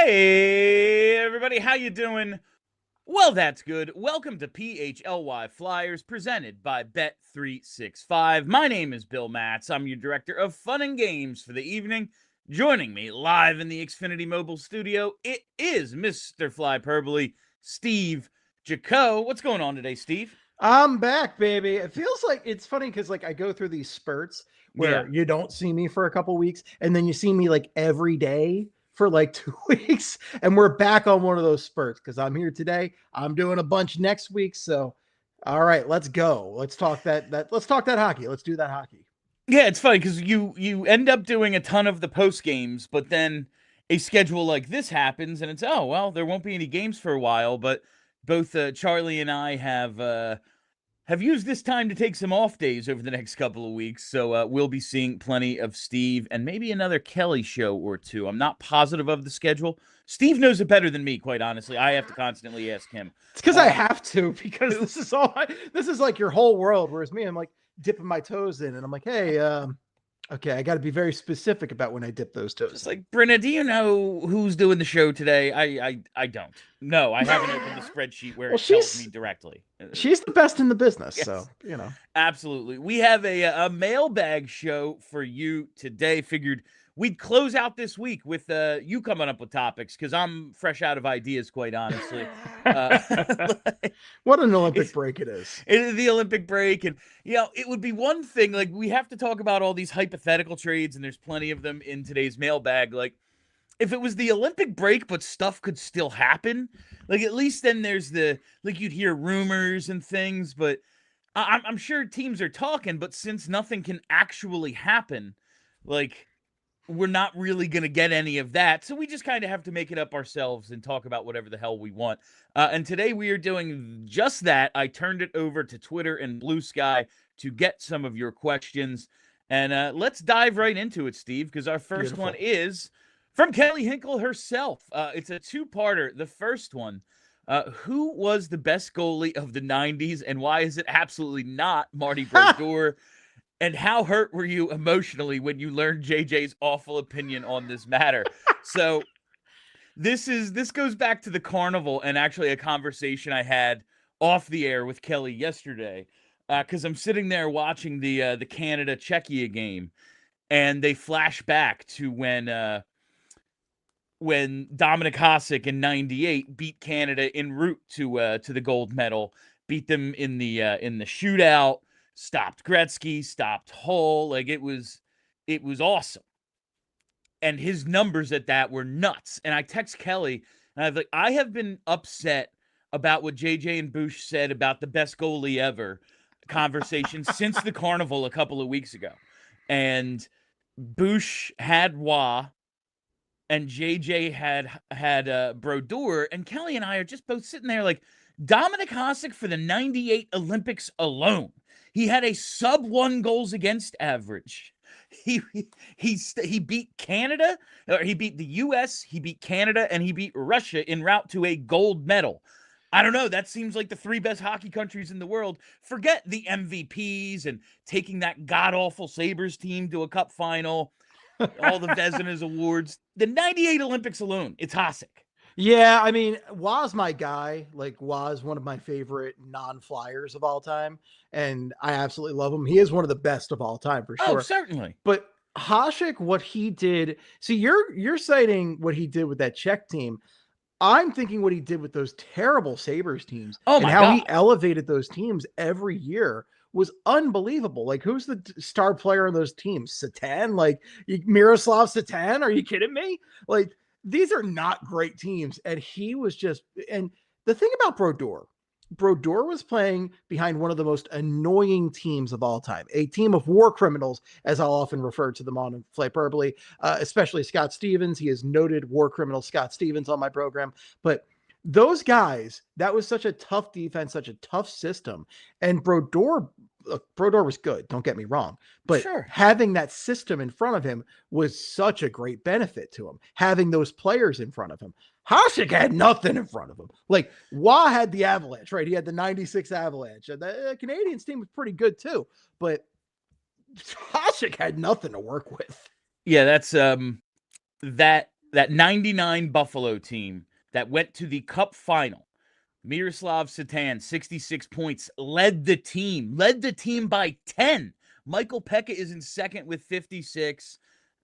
Hey, everybody, how you doing? Well, that's good. Welcome to PHLY Flyers, presented by Bet365. My name is Bill Matz. I'm your director of fun and games for the evening. Joining me live in the Xfinity Mobile studio, it is Mr. Flyperbole, Steve Jaco. What's going on today, Steve? I'm back, baby. It feels like it's funny because I go through these spurts Yeah. where you don't see me for a couple weeks and then you see me like every day for like 2 weeks, and we're back on one of those spurts because I'm here today. I'm doing a bunch next week. So all right, let's go. Let's talk let's talk that hockey. Let's do that hockey. Yeah, it's funny because you end up doing a ton of the post games, but then a schedule like this happens, and it's there won't be any games for a while. But both Charlie and I have used this time to take some off days over the next couple of weeks, so we'll be seeing plenty of Steve and maybe another Kelly show or two. I'm not positive of the schedule. Steve knows it better than me, quite honestly. I have to constantly ask him. It's because I have to, because this is like your whole world. Whereas me, I'm like dipping my toes in, and I'm like, hey, okay, I got to be very specific about when I dip those toes. Just like, Brenna, do you know who's doing the show today? I don't. No, I haven't opened the spreadsheet where it tells me directly. She's the best in the business, yes. So, Absolutely. We have a mailbag show for you today. Figured we'd close out this week with you coming up with topics, because I'm fresh out of ideas, quite honestly. What an Olympic break it is. It is the Olympic break, and it would be one thing, like, we have to talk about all these hypothetical trades, and there's plenty of them in today's mailbag. Like, if it was the Olympic break but stuff could still happen, like, at least then there's you'd hear rumors and things, but I'm sure teams are talking, but since nothing can actually happen, like, we're not really going to get any of that. So we just kind of have to make it up ourselves and talk about whatever the hell we want. And today we are doing just that. I turned it over to Twitter and Blue Sky to get some of your questions. And let's dive right into it, Steve, because our first one is from Kelly Hinkle herself. It's a two-parter. The first one, who was the best goalie of the 90s, and why is it absolutely not Marty Brodeur? And how hurt were you emotionally when you learned JJ's awful opinion on this matter? So this goes back to the carnival, and actually a conversation I had off the air with Kelly yesterday, because I'm sitting there watching the Canada-Czechia game, and they flash back to when Dominik Hasek in '98 beat Canada en route to the gold medal, beat them in the shootout, stopped Gretzky, stopped Hull. Like, it was awesome. And his numbers at that were nuts. And I text Kelly, and I was like, I have been upset about what JJ and Bush said about the best goalie ever conversation since the carnival a couple of weeks ago. And Bush had Wah, and JJ had Brodeur, and Kelly and I are just both sitting there like, Dominik Hasek for the '98 Olympics alone, he had a sub-1 goals against average. He beat Canada, or he beat the U.S., he beat Canada, and he beat Russia en route to a gold medal. I don't know. That seems like the three best hockey countries in the world. Forget the MVPs and taking that god-awful Sabres team to a cup final, all the Vezinas awards. The '98 Olympics alone, it's Hasek. Yeah, I mean, Wah's my guy. Like, Wah's one of my favorite non-flyers of all time, and I absolutely love him. He is one of the best of all time, for sure. Oh, certainly. But Hasek, what he did, see, you're citing what he did with that Czech team. I'm thinking what he did with those terrible Sabres teams, and how he elevated those teams every year was unbelievable. Like, who's the star player on those teams? Satan? Like, Miroslav Satan? Are you kidding me? Like, these are not great teams. And he was just, and the thing about Brodeur was playing behind one of the most annoying teams of all time, a team of war criminals, as I'll often refer to them on Flyperbole, especially Scott Stevens. He is noted war criminal Scott Stevens on my program. But those guys, that was such a tough defense, such a tough system. And Brodeur was good, don't get me wrong, but having that system in front of him was such a great benefit to him, having those players in front of him. Hasek had nothing in front of him. Like, Wah had the Avalanche, right? He had the '96 Avalanche, and the Canadiens team was pretty good too, but Hasek had nothing to work with. Yeah, that's that that 99 Buffalo team that went to the Cup final. Miroslav Satan, 66 points, led the team by 10. Michael Pekka is in second with 56.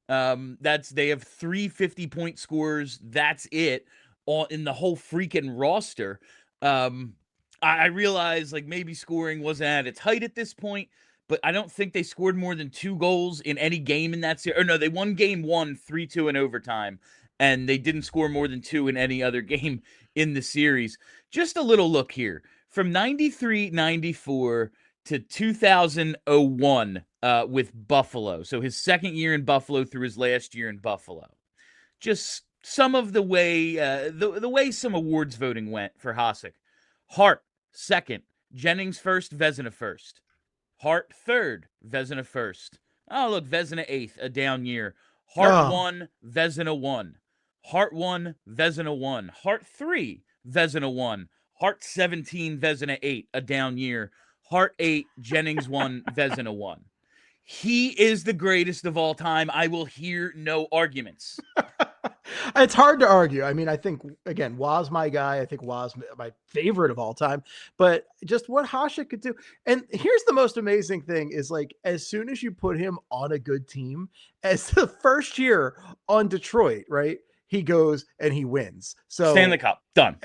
They have 3 50-point scorers. That's it in the whole freaking roster. I realize like maybe scoring wasn't at its height at this point, but I don't think they scored more than 2 goals in any game in that series. Or no, they won game 1, 3-2 in overtime, and they didn't score more than 2 in any other game in the series. Just a little look here. From 93-94 to 2001 with Buffalo. So his second year in Buffalo through his last year in Buffalo. Just some of the way the way some awards voting went for Hasek. Hart, second. Jennings first, Vezina first. Hart third, Vezina first. Oh, look, Vezina eighth, a down year. Hart 1, Vezina 1. Hart 1, Vezina 1. Hart 3, Vezina 1. Hart 17, Vezina 8, a down year. Hart 8, Jennings 1, Vezina 1. He is the greatest of all time. I will hear no arguments. It's hard to argue. I mean, I think, again, Waz my guy. I think Waz my favorite of all time. But just what Hasek could do. And here's the most amazing thing is, like, as soon as you put him on a good team, as the first year on Detroit, right, he goes and he wins. So Stanley Cup, done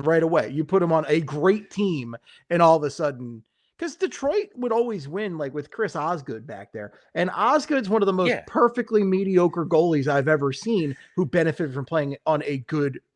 right away. You put him on a great team, and all of a sudden, because Detroit would always win, like with Chris Osgood back there. And Osgood's one of the most perfectly mediocre goalies I've ever seen who benefited from playing on a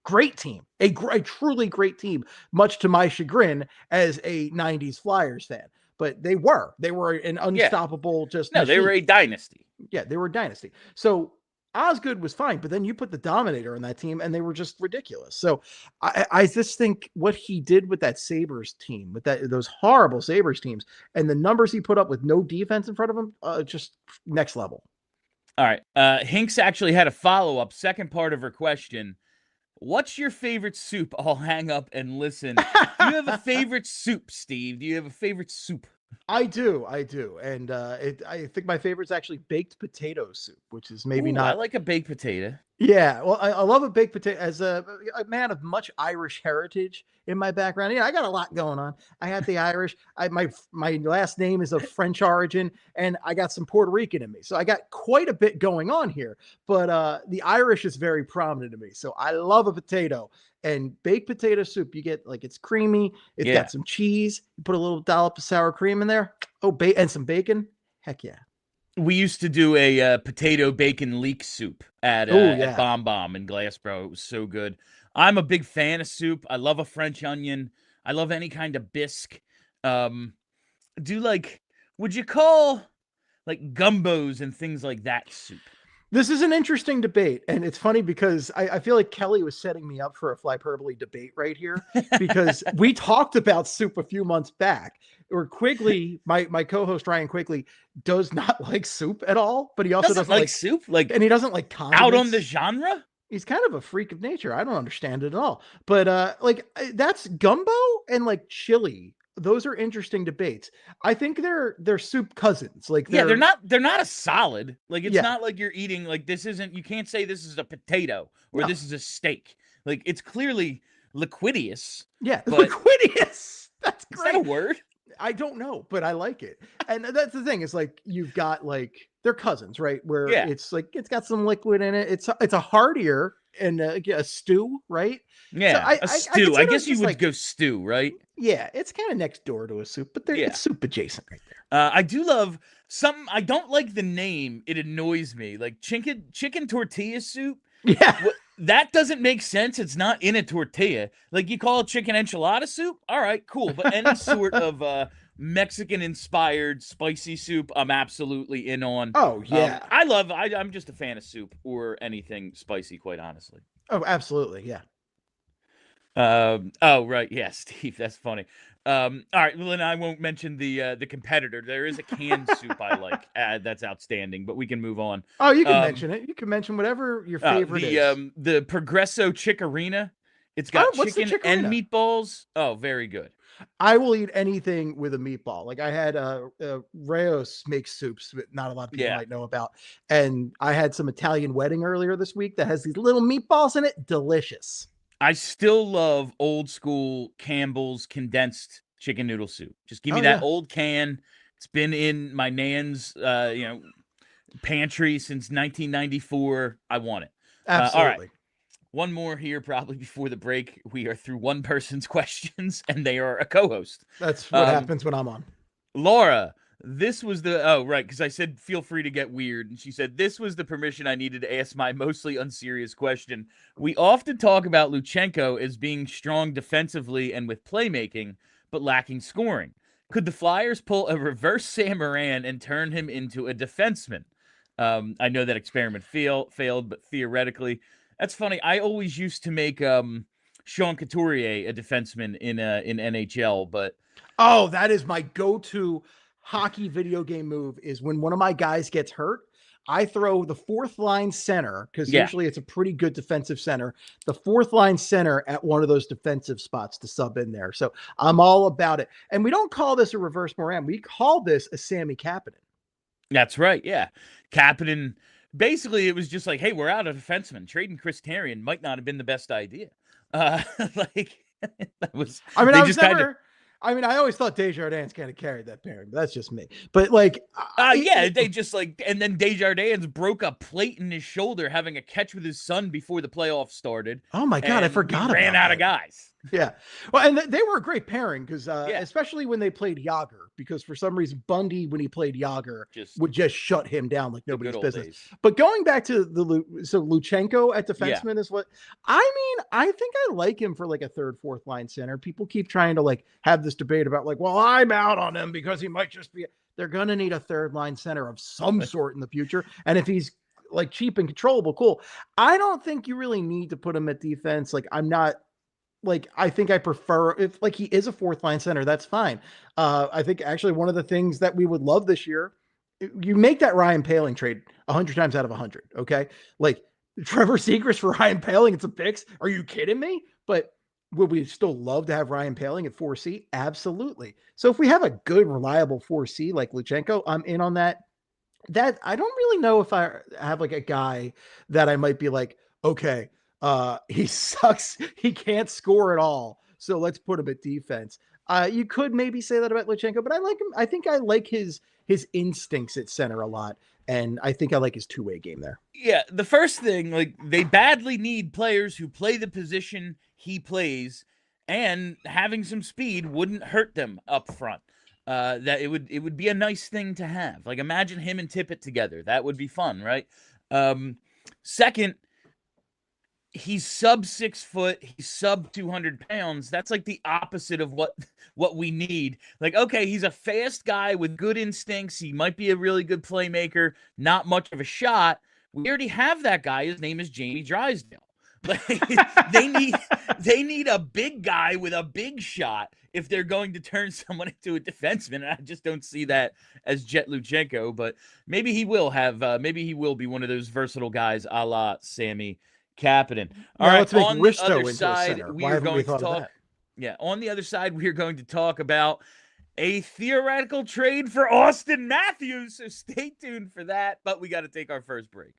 great team, a truly great team, much to my chagrin as a 90s Flyers fan. But they were an unstoppable machine. They were a dynasty. Yeah, they were a dynasty. So Osgood was fine, but then you put the Dominator on that team and they were just ridiculous. So I just think what he did with that Sabres team, with those horrible Sabres teams, and the numbers he put up with no defense in front of him, just next level. All right. Hinks actually had a follow-up, second part of her question. What's your favorite soup? I'll hang up and listen. Do you have a favorite soup, Steve? Do you have a favorite soup? I do. And I think my favorite is actually baked potato soup, which is maybe not. I like a baked potato. Yeah. Well, I love a baked potato as a man of much Irish heritage in my background. Yeah, I got a lot going on. I had the Irish. My last name is of French origin, and I got some Puerto Rican in me. So I got quite a bit going on here. But the Irish is very prominent to me. So I love a potato. And baked potato soup, you get like it's creamy. It's got some cheese. You put a little dollop of sour cream in there. Oh, and some bacon. Heck yeah. We used to do a potato bacon leek soup at Bomb Bomb in Glassboro. It was so good. I'm a big fan of soup. I love a French onion. I love any kind of bisque. Would you call like gumbos and things like that soup? This is an interesting debate, and it's funny because I feel like Kelly was setting me up for a Flyperbole debate right here, because we talked about soup a few months back, where Quigley, my co-host Ryan Quigley, does not like soup at all, but he also doesn't like soup, and he doesn't like condiments. Out on the genre? He's kind of a freak of nature. I don't understand it at all, but that's gumbo and like chili. Those are interesting debates. I think they're soup cousins. Like they're not a solid. Like it's not like you're eating like this isn't. You can't say this is a potato or this is a steak. Like it's clearly liquidious. Yeah, liquidious. That's great. Is that a word? I don't know, but I like it. And that's the thing. Is like you've got like they're cousins, right? Where it's like it's got some liquid in it. It's a heartier and a stew, right? Yeah, so a stew. I guess you would go stew, right? Yeah, it's kind of next door to a soup, but it's soup adjacent right there. I do love something. I don't like the name. It annoys me. Like chicken tortilla soup. Yeah. That doesn't make sense. It's not in a tortilla. Like you call it chicken enchilada soup. All right, cool. But any sort of Mexican-inspired spicy soup, I'm absolutely in on. Oh, yeah. I'm just a fan of soup or anything spicy, quite honestly. Oh, absolutely. Yeah. Right. Yeah, Steve, that's funny. All right. Well, then I won't mention the competitor. There is a canned soup I like. That's outstanding, but we can move on. Oh, you can mention it. You can mention whatever your favorite is. The Progresso Chicorina It's got what's the chicken and chikorita? meatballs. Oh, very good. I will eat anything with a meatball. Like I had Rayos makes soups that not a lot of people Yeah. might know about. And I had some Italian wedding earlier this week that has these little meatballs in it. Delicious. I still love old school Campbell's condensed chicken noodle soup. Just give me Oh that yeah. old can. It's been in my nan's pantry since 1994. I want it. All right. Absolutely. One more here, probably before the break. We are through one person's questions, and they are a co-host. That's what happens when I'm on. Laura, this was the because I said feel free to get weird, and she said this was the permission I needed to ask my mostly unserious question. We often talk about Luchanko as being strong defensively and with playmaking, but lacking scoring. Could the Flyers pull a reverse Sam Morin and turn him into a defenseman? I know that experiment failed, but theoretically, that's funny. I always used to make Sean Couturier a defenseman in NHL, but oh, that is my go-to hockey video game move. Is when one of my guys gets hurt, I throw the fourth line center because usually it's a pretty good defensive center. The fourth line center at one of those defensive spots to sub in there. So I'm all about it. And we don't call this a reverse Morin. We call this a Sammy Kapanen. That's right. Yeah. Kapanen, basically, it was just like, hey, we're out of defenseman. Trading Chris Therien might not have been the best idea. Like, that was. I mean, I always thought Desjardins kind of carried that pairing, but that's just me. But like, they just like, and then Desjardins broke a plate in his shoulder having a catch with his son before the playoffs started. Oh my God, I forgot. Ran out of guys. Yeah. Well, and they were a great pairing because especially when they played Yager, because for some reason Bundy, when he played Yager, would just shut him down like nobody's business. Days. But going back to Luchanko at defenseman is what I mean. I think I like him for like a third, fourth line center. People keep trying to like have this debate about like, well, I'm out on him because he might just be. They're going to need a third line center of some sort in the future. And if he's like cheap and controllable, cool. I don't think you really need to put him at defense. Like I'm not. Like, I think I prefer if like he is a fourth line center, that's fine. I think actually one of the things that we would love this year, you make that Ryan Poehling trade 100 times out of 100. Okay. Like Trevor Zegras for Ryan Poehling. It's a picks. Are you kidding me? But would we still love to have Ryan Poehling at 4C? Absolutely. So if we have a good, reliable 4C like Luchanko, I'm in on that. That I don't really know if I have like a guy that I might be like, okay, he sucks. He can't score at all. So let's put him at defense. You could maybe say that about Luchanko, but I like him. I think I like his instincts at center a lot. And I think I like his two-way game there. Yeah. The first thing, like they badly need players who play the position he plays, and having some speed wouldn't hurt them up front. That it would be a nice thing to have. Like imagine him and Tippett together. That would be fun, right? Second, he's sub 6 foot. He's sub 200 pounds. That's like the opposite of what we need. Like, okay, he's a fast guy with good instincts. He might be a really good playmaker. Not much of a shot. We already have that guy. His name is Jamie Drysdale. Like, they need a big guy with a big shot if they're going to turn someone into a defenseman. And I just don't see that as Jett Luchanko. But maybe he will have. Maybe he will be one of those versatile guys, a la Sammy Kapanen. All right, on the other side, we are going to talk. Yeah, on the other side, we are going to talk about a theoretical trade for Auston Matthews. So stay tuned for that. But we got to take our first break.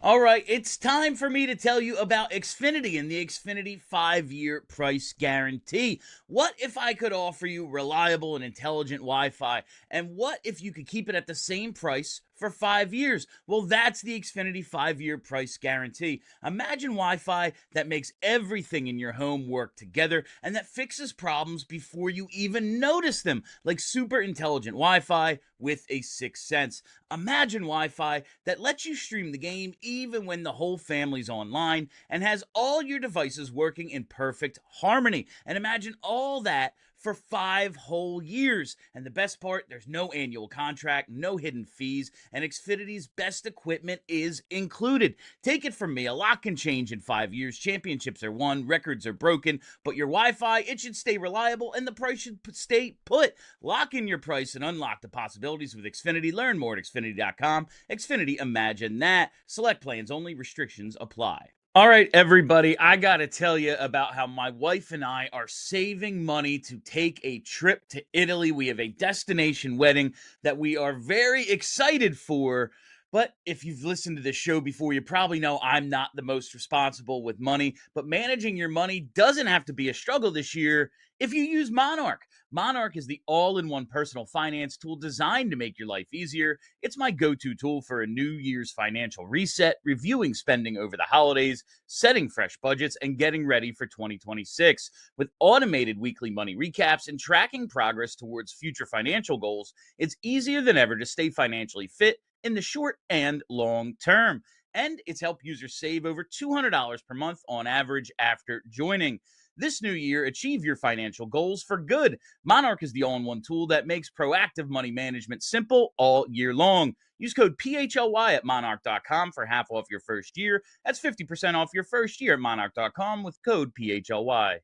All right, it's time for me to tell you about Xfinity and the Xfinity 5-year price guarantee. What if I could offer you reliable and intelligent Wi-Fi? And what if you could keep it at the same price for 5 years? Well, that's the Xfinity 5-year price guarantee. Imagine Wi-Fi that makes everything in your home work together and that fixes problems before you even notice them, like super intelligent Wi-Fi with a sixth sense. Imagine Wi-Fi that lets you stream the game even when the whole family's online and has all your devices working in perfect harmony. And imagine all that for 5 whole years. And the best part, there's no annual contract, no hidden fees, and Xfinity's best equipment is included. Take it from me, a lot can change in 5 years. Championships are won, records are broken, but your Wi-Fi, it should stay reliable and the price should stay put. Lock in your price and unlock the possibilities with Xfinity. Learn more at Xfinity.com. Xfinity, imagine that. Select plans only, restrictions apply. All right, everybody, I got to tell you about how my wife and I are saving money to take a trip to Italy. We have a destination wedding that we are very excited for. But if you've listened to this show before, you probably know I'm not the most responsible with money. But managing your money doesn't have to be a struggle this year if you use Monarch. Monarch is the all-in-one personal finance tool designed to make your life easier. It's my go-to tool for a New Year's financial reset, reviewing spending over the holidays, setting fresh budgets, and getting ready for 2026. With automated weekly money recaps and tracking progress towards future financial goals, it's easier than ever to stay financially fit in the short and long term. And it's helped users save over $200 per month on average after joining. This new year, achieve your financial goals for good. Monarch is the all-in-one tool that makes proactive money management simple all year long. Use code PHLY at monarch.com for half off your first year. That's 50% off your first year at monarch.com with code PHLY.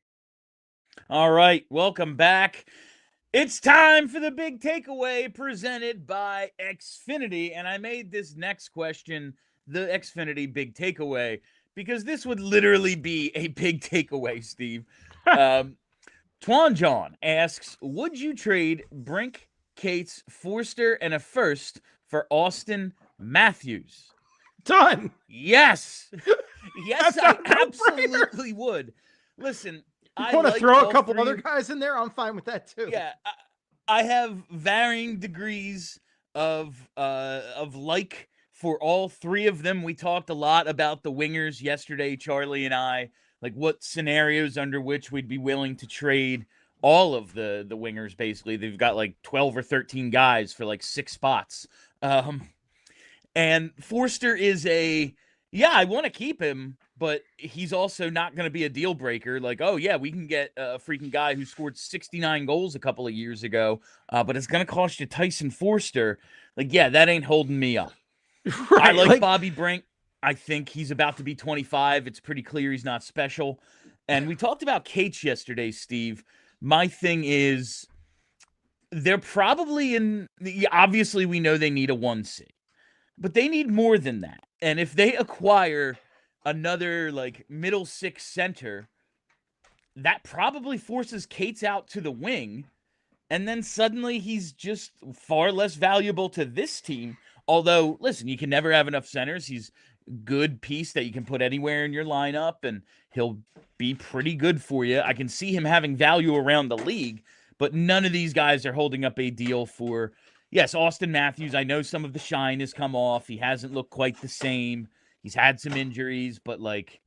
All right, welcome back. It's time for the big takeaway presented by Xfinity. And I made this next question the Xfinity big takeaway because this would literally be a big takeaway, Steve. Twan John asks, would you trade Brink, Cates, Forster, and a first for Auston Matthews? Done. Yes. Yes, I absolutely would. Listen, I want to throw a couple other guys in there. I'm fine with that too. Yeah, I have varying degrees of like for all three of them. We talked a lot about the wingers yesterday, Charlie and I, like what scenarios under which we'd be willing to trade all of the wingers. Basically, they've got like 12 or 13 guys for like 6 spots. And Forster is I want to keep him, but he's also not going to be a deal breaker. Like, oh, yeah, we can get a freaking guy who scored 69 goals a couple of years ago, but it's going to cost you Tyson Forster. Like, yeah, that ain't holding me up. Right, I like Bobby Brink. I think he's about to be 25. It's pretty clear he's not special. And we talked about Cates yesterday, Steve. My thing is they're probably obviously we know they need a 1C, but they need more than that. And if they acquire another like middle 6 center, that probably forces Cates out to the wing. And then suddenly he's just far less valuable to this team. Although, listen, you can never have enough centers. He's a good piece that you can put anywhere in your lineup, and he'll be pretty good for you. I can see him having value around the league, but none of these guys are holding up a deal for, yes, Auston Matthews. I know some of the shine has come off. He hasn't looked quite the same. He's had some injuries, but, like,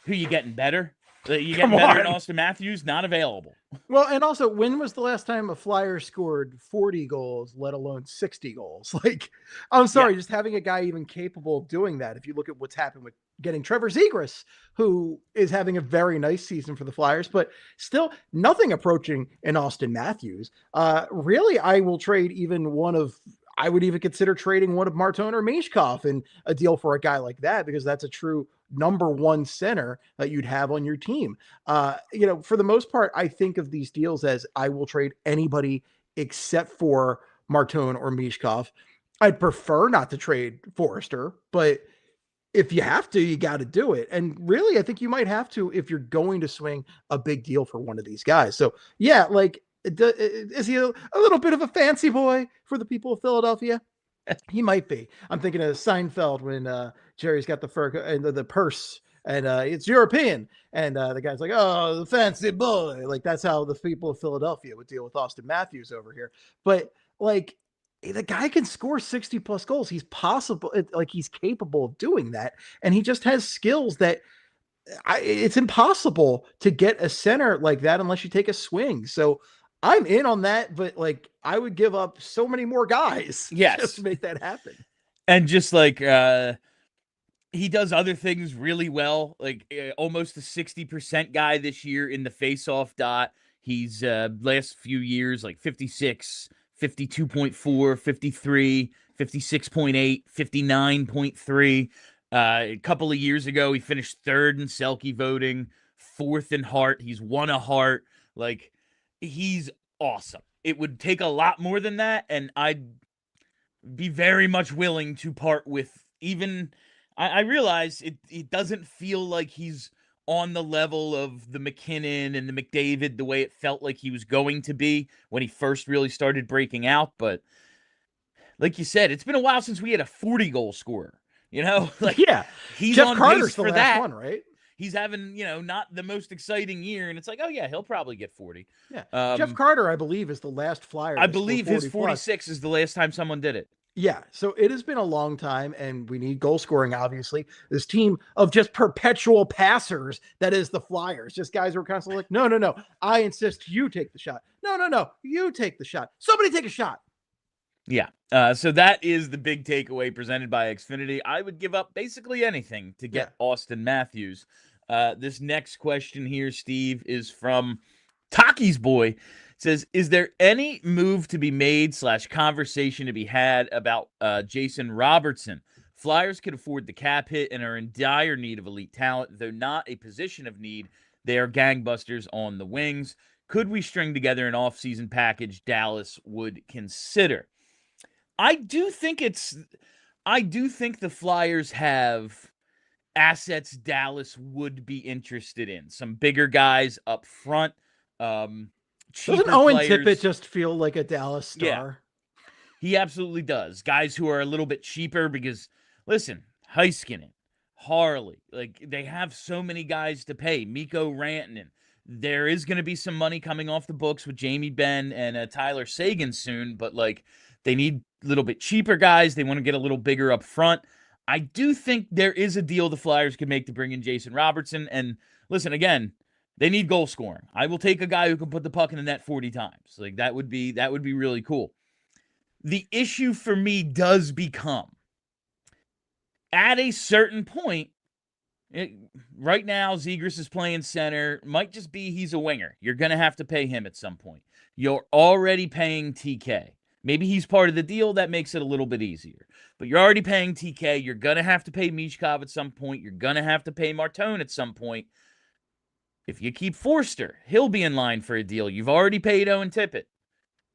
who you getting better? You get better than Auston Matthews? Not available. Well, and also, when was the last time a Flyer scored 40 goals, let alone 60 goals? Like, I'm sorry, just having a guy even capable of doing that. If you look at what's happened with getting Trevor Zegras, who is having a very nice season for the Flyers, but still nothing approaching an Auston Matthews. Really, I will trade I would even consider trading one of Martin or Michkov in a deal for a guy like that, because that's a true number 1 center that you'd have on your team. For the most part, I think of these deals as I will trade anybody except for Martin or Michkov. I'd prefer not to trade Forster, but if you have to, you got to do it. And really, I think you might have to if you're going to swing a big deal for one of these guys. So yeah, like, is he a little bit of a fancy boy for the people of Philadelphia? He might be. I'm thinking of Seinfeld when Jerry's got the fur and the purse, and it's European, and the guy's like, "Oh, the fancy boy." Like, that's how the people of Philadelphia would deal with Auston Matthews over here. But like, the guy can score 60 plus goals. He's he's capable of doing that, and he just has skills that it's impossible to get a center like that unless you take a swing. So I'm in on that, but like, I would give up so many more guys just to make that happen. And just like he does other things really well, like almost a 60% guy this year in the face-off dot. He's last few years like 56, 52.4, 53, 56.8, 59.3. A couple of years ago, he finished 3rd in Selke voting, 4th in Hart. He's won a Hart. Like, he's awesome. It would take a lot more than that, and I'd be very much willing to part with even, I realize it doesn't feel like he's on the level of the McKinnon and the McDavid the way it felt like he was going to be when he first really started breaking out. But like you said, it's been a while since we had a 40-goal scorer. Like yeah, he's Jeff on Carter's pace the for last that. one, right? He's having, not the most exciting year, and it's like, oh yeah, he'll probably get 40. Yeah, Jeff Carter, I believe, is the last Flyer. I to score believe 40 his 46 is the last time someone did it. Yeah, so it has been a long time, and we need goal scoring, obviously. This team of just perpetual passers that is the Flyers. Just guys who are constantly like, no, I insist you take the shot. No, you take the shot. Somebody take a shot. Yeah, so that is the big takeaway presented by Xfinity. I would give up basically anything to get Auston Matthews. This next question here, Steve, is from Tocchet's boy. It says, is there any move to be made / conversation to be had about Jason Robertson? Flyers could afford the cap hit and are in dire need of elite talent, though not a position of need. They are gangbusters on the wings. Could we string together an offseason package Dallas would consider? I do think the Flyers have assets Dallas would be interested in. Some bigger guys up front. Doesn't Owen Tippett just feel like a Dallas star? Yeah, he absolutely does. Guys who are a little bit cheaper because, listen, Heiskanen, Harley, like they have so many guys to pay. Mikko Rantanen. There is going to be some money coming off the books with Jamie Benn and Tyler Seguin soon, but like they need a little bit cheaper guys. They want to get a little bigger up front. I do think there is a deal the Flyers could make to bring in Jason Robertson. And listen, again, they need goal scoring. I will take a guy who can put the puck in the net 40 times. Like that would be really cool. The issue for me does become at a certain point. Right now, Zegras is playing center. Might just be he's a winger. You're going to have to pay him at some point. You're already paying TK. Maybe he's part of the deal. That makes it a little bit easier. But you're already paying TK. You're going to have to pay Michkov at some point. You're going to have to pay Martone at some point. If you keep Forster, he'll be in line for a deal. You've already paid Owen Tippett.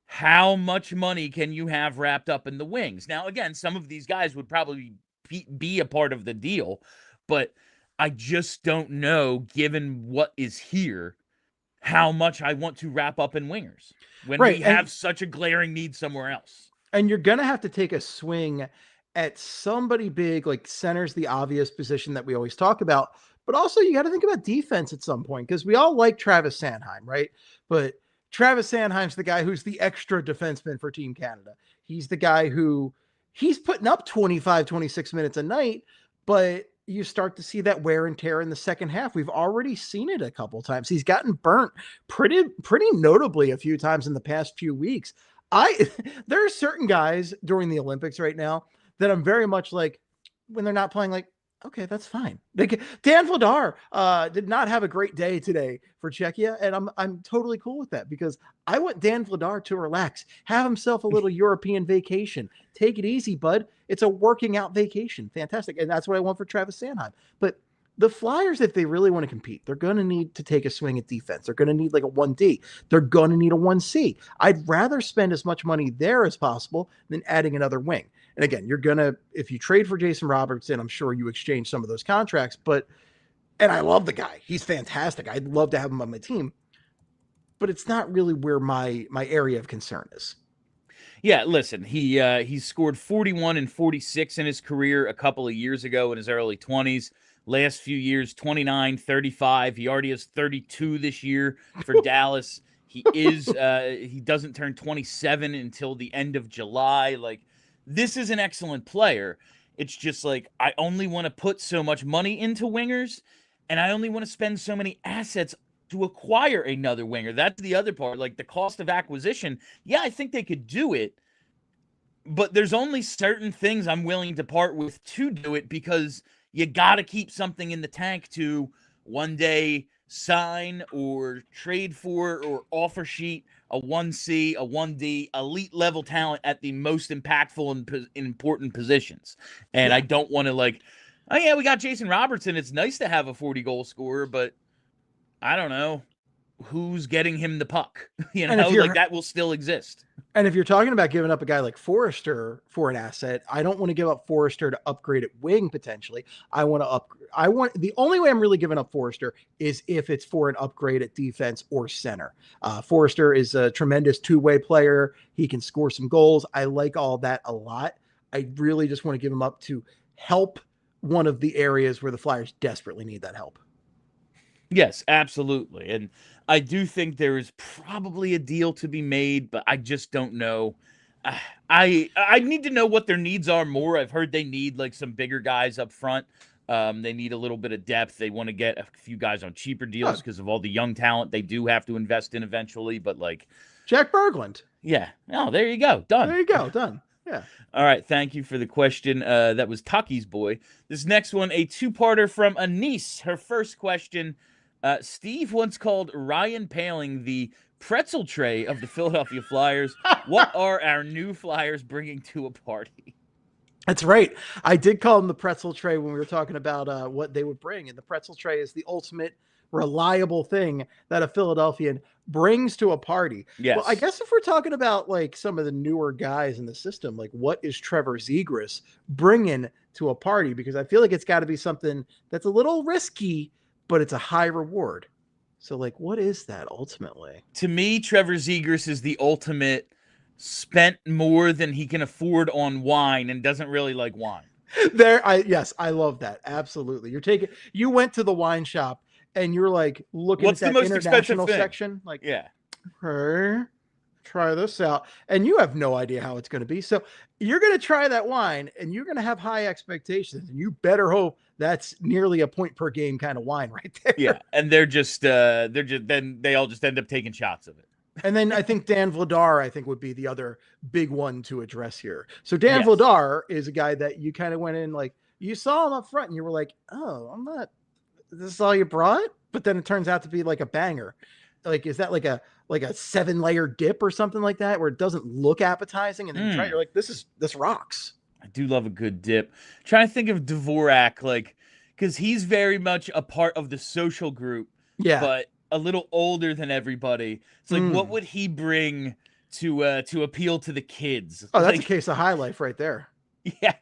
How much money can you have wrapped up in the wings? Now, again, some of these guys would probably be a part of the deal, but I just don't know, given what is here, how much I want to wrap up in wingers when we have such a glaring need somewhere else. And you're going to have to take a swing at somebody big, like center's the obvious position that we always talk about, but also you got to think about defense at some point because we all like Travis Sanheim, right? But Travis Sanheim's the guy who's the extra defenseman for Team Canada. He's the guy who he's putting up 25, 26 minutes a night, but you start to see that wear and tear in the second half. We've already seen it a couple times. He's gotten burnt pretty notably a few times in the past few weeks. There are certain guys during the Olympics right now that I'm very much like when they're not playing, like, okay, that's fine. Dan Vladar did not have a great day today for Czechia, and I'm totally cool with that because I want Dan Vladar to relax, have himself a little European vacation. Take it easy, bud. It's a working out vacation. Fantastic. And that's what I want for Travis Sanheim. But the Flyers, if they really want to compete, they're going to need to take a swing at defense. They're going to need like a 1D. They're going to need a 1C. I'd rather spend as much money there as possible than adding another wing. And again, if you trade for Jason Robertson, I'm sure you exchange some of those contracts, and I love the guy. He's fantastic. I'd love to have him on my team, but it's not really where my area of concern is. Yeah, listen, he scored 41 and 46 in his career a couple of years ago in his early 20s. Last few years, 29, 35. He already has 32 this year for Dallas. He doesn't turn 27 until the end of July. Like, this is an excellent player. It's just like, I only want to put so much money into wingers, and I only want to spend so many assets to acquire another winger. That's the other part. Like, the cost of acquisition, yeah, I think they could do it, but there's only certain things I'm willing to part with to do it because you got to keep something in the tank to one day sign or trade for or offer sheet a 1C, a 1D, elite level talent at the most impactful and important positions. And I don't want to like, oh yeah, we got Jason Robertson. It's nice to have a 40-goal scorer, but I don't know. who's getting him the puck. And if you're, like that will still exist. And if you're talking about giving up a guy like Forrester for an asset, I don't want to give up Forrester to upgrade at wing potentially. The only way I'm really giving up Forrester is if it's for an upgrade at defense or center. Forrester is a tremendous two-way player. He can score some goals. I like all that a lot. I really just want to give him up to help one of the areas where the Flyers desperately need that help. Yes, absolutely. And I do think there is probably a deal to be made, but I just don't know. I need to know what their needs are more. I've heard they need like some bigger guys up front. They need a little bit of depth. They want to get a few guys on cheaper deals because of all the young talent they do have to invest in eventually. But like Jack Berglund. Yeah. Oh, there you go. Done. There you go. Done. Yeah. All right. Thank you for the question. That was Tocchet's boy. This next one, a two-parter from Anise. Her first question. Steve once called Ryan Poehling the pretzel tray of the Philadelphia Flyers. What are our new Flyers bringing to a party? That's right. I did call him the pretzel tray when we were talking about what they would bring. And the pretzel tray is the ultimate reliable thing that a Philadelphian brings to a party. Yes. Well, I guess if we're talking about like some of the newer guys in the system, like what is Trevor Zegras bringing to a party? Because I feel like it's got to be something that's a little risky, but it's a high reward. So like, what is that ultimately? To me, Trevor Zegras is the ultimate spent more than he can afford on wine and doesn't really like wine. Yes, I love that. Absolutely. You went to the wine shop and you're like looking What's at that international section. Like, yeah, try this out. And you have no idea how it's going to be. So you're going to try that wine and you're going to have high expectations, and you better hope that's nearly a point per game kind of wine right there. Yeah. And then they all just end up taking shots of it. And then I think Dan Vladar, would be the other big one to address here. So Dan Vladar is a guy that you kind of went in, like, you saw him up front and you were like, oh, this is all you brought? But then it turns out to be like a banger. Like, is that like a 7-layer dip or something like that, where it doesn't look appetizing? And then you're like, this rocks. I do love a good dip. Trying to think of Dvorak, like, because he's very much a part of the social group. Yeah. But a little older than everybody. It's like, what would he bring to appeal to the kids? Oh, that's a case of High Life right there. Yeah,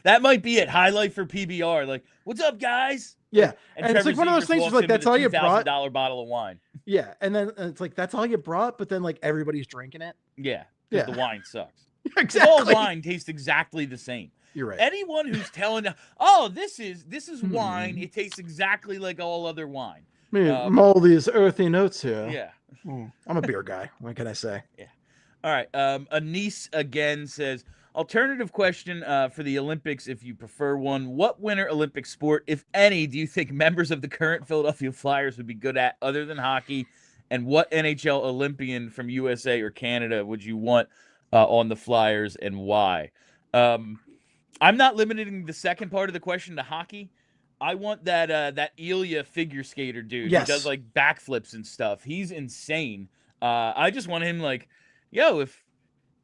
that might be it. High Life for PBR. Like, what's up, guys? Yeah, and it's like one of those things. Like, that's all you brought. $2,000 bottle of wine. Yeah, and then it's like that's all you brought, but then like everybody's drinking it. Yeah, the wine sucks. Exactly. All wine tastes exactly the same. You're right. Anyone who's telling, oh, this is wine. It tastes exactly like all other wine. All these earthy notes here. Yeah. I'm a beer guy. What can I say? Yeah. All right. Anise again says, alternative question for the Olympics, if you prefer one. What winter Olympic sport, if any, do you think members of the current Philadelphia Flyers would be good at other than hockey? And what NHL Olympian from USA or Canada would you want on the Flyers, and why? I'm not limiting the second part of the question to hockey. I want that Ilya figure skater dude who does like backflips and stuff. He's insane. I just want him like, if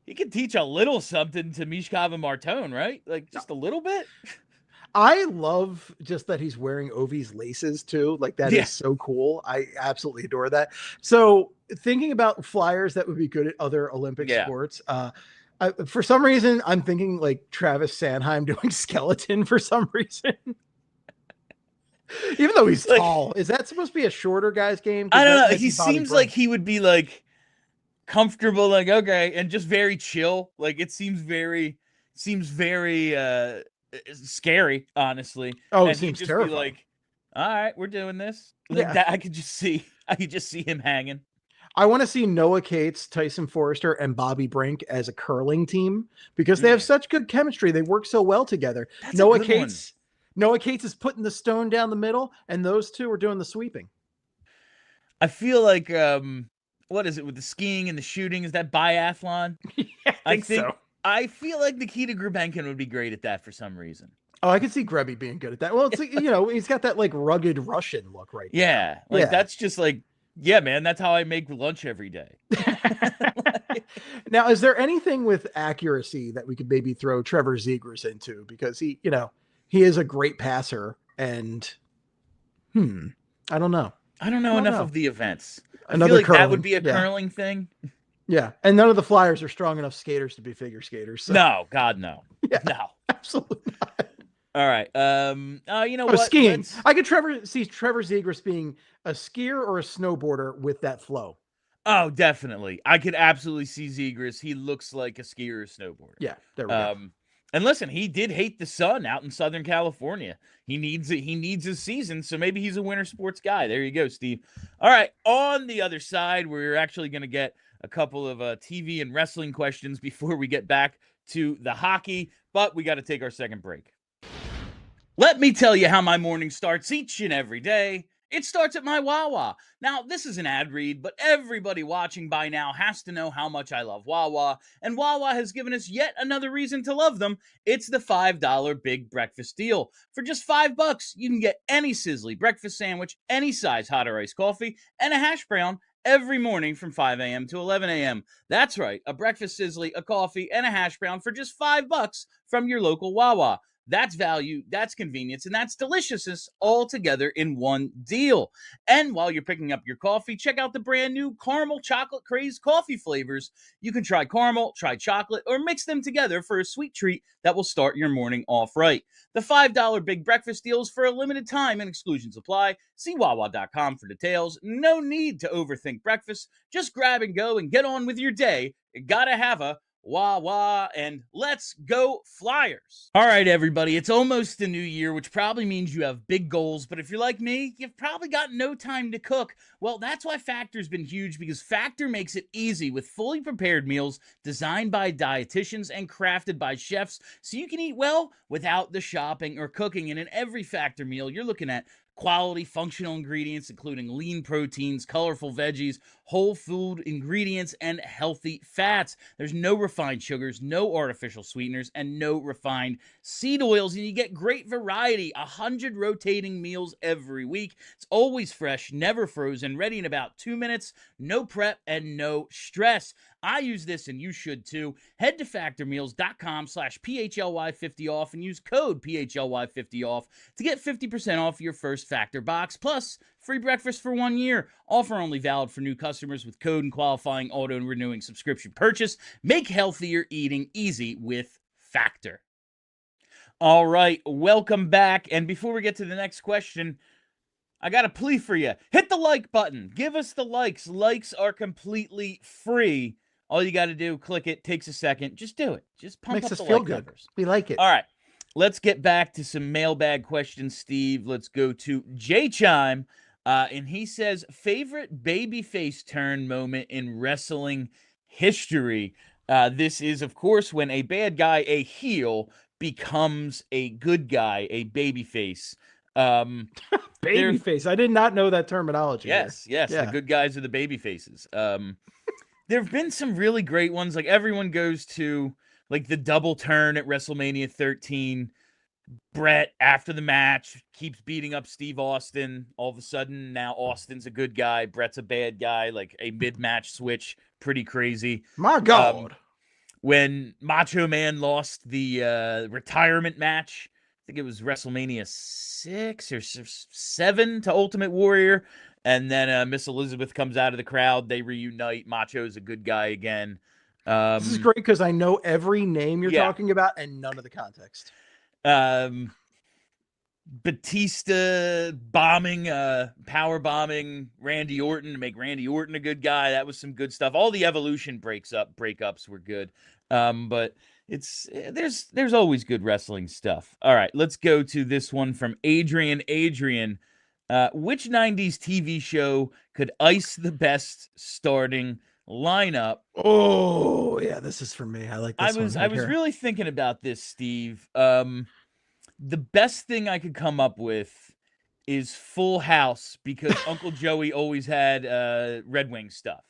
he could teach a little something to Michkov and Martone, right? Like just a little bit. I love just that he's wearing Ovi's laces too. Like that is so cool. I absolutely adore that. So thinking about Flyers that would be good at other Olympic sports, for some reason, I'm thinking like Travis Sanheim doing skeleton for some reason. Even though he's tall, is that supposed to be a shorter guy's game? I don't know. He seems like he would be like comfortable, like, okay, and just very chill. Like it seems very scary, honestly. Oh, and it seems terrifying. Be like, all right, we're doing this. Like that, I could just see him hanging. I want to see Noah Cates, Tyson Forrester, and Bobby Brink as a curling team because they have such good chemistry. They work so well together. Noah Cates is putting the stone down the middle, and those two are doing the sweeping. I feel like, what is it with the skiing and the shooting? Is that biathlon? Yeah, I think so. I feel like Nikita Grubenkin would be great at that for some reason. Oh, I could see Grebby being good at that. Well, it's like, he's got that like rugged Russian look right now. That's just like, yeah, man, that's how I make lunch every day. Now, is there anything with accuracy that we could maybe throw Trevor Zegras into? Because he is a great passer, and I don't know. I don't know enough of the events. I feel like that would be a curling thing. Yeah, and none of the Flyers are strong enough skaters to be figure skaters. So. No, God, no. Yeah, no, absolutely not. All right. You know what? Skiing. I could see Trevor Zegras being a skier or a snowboarder with that flow. Oh, definitely. I could absolutely see Zegras. He looks like a skier or snowboarder. Yeah, there we go. And listen, he did hate the sun out in Southern California. He needs it. He needs his season, so maybe he's a winter sports guy. There you go, Steve. All right. On the other side, we're actually going to get a couple of TV and wrestling questions before we get back to the hockey, but we got to take our second break. Let me tell you how my morning starts each and every day. It starts at my Wawa. Now, this is an ad read, but everybody watching by now has to know how much I love Wawa, and Wawa has given us yet another reason to love them. It's the $5 Big Breakfast Deal. For just $5, you can get any sizzly breakfast sandwich, any size hot or iced coffee, and a hash brown every morning from 5 a.m. to 11 a.m. That's right, a breakfast sizzly, a coffee, and a hash brown for just $5 from your local Wawa. That's value, that's convenience, and that's deliciousness all together in one deal. And while you're picking up your coffee, check out the brand new Caramel Chocolate Craze coffee flavors. You can try caramel, try chocolate, or mix them together for a sweet treat that will start your morning off right. The $5 Big Breakfast Deals for a limited time and exclusions apply. See Wawa.com for details. No need to overthink breakfast. Just grab and go and get on with your day. You gotta have a Wawa, and let's go Flyers. All right, everybody, it's almost the new year, which probably means you have big goals, but if you're like me, you've probably got no time to cook. Well, that's why Factor's been huge, because Factor makes it easy with fully prepared meals designed by dietitians and crafted by chefs, so you can eat well without the shopping or cooking. And in every Factor meal, you're looking at quality, functional ingredients, including lean proteins, colorful veggies, whole food ingredients, and healthy fats. There's no refined sugars, no artificial sweeteners, and no refined seed oils. And you get great variety, 100 rotating meals every week. It's always fresh, never frozen, ready in about 2 minutes, no prep, and no stress. I use this and you should too. Head to factormeals.com/PHLY50off and use code PHLY50off to get 50% off your first Factor box, plus free breakfast for 1 year. Offer only valid for new customers with code and qualifying auto and renewing subscription purchase. Make healthier eating easy with Factor. All right, welcome back. And before we get to the next question, I got a plea for you. Hit the like button. Give us the likes. Likes are completely free. All you got to do, click it. Takes a second. Just do it. Just pump Makes up us the feel like good. numbers. We like it. All right. Let's get back to some mailbag questions, Steve. Let's go to J Chime. And he says, favorite babyface turn moment in wrestling history. This is, of course, when a bad guy, a heel, becomes a good guy, a babyface. Babyface. I did not know that terminology. Yes, yes. Yeah. The good guys are the baby faces. There have been some really great ones. Like everyone goes to like the double turn at WrestleMania 13. Brett, after the match, keeps beating up Steve Austin. All of a sudden, now Austin's a good guy. Brett's a bad guy. Like a mid-match switch. Pretty crazy. My God. When Macho Man lost the retirement match, I think it was WrestleMania 6 or 7 to Ultimate Warrior. And then Miss Elizabeth comes out of the crowd. They reunite. Macho's a good guy again. This is great because I know every name you're talking about and none of the context. Batista bombing, power bombing Randy Orton to make Randy Orton a good guy. That was some good stuff. All the Evolution breakups were good. But there's always good wrestling stuff. All right, let's go to this one from Adrian. Which 90s TV show could ice the best starting lineup? Oh, yeah, this is for me. I like this one. I was really thinking about this, Steve. The best thing I could come up with is Full House because Uncle Joey always had Red Wing stuff.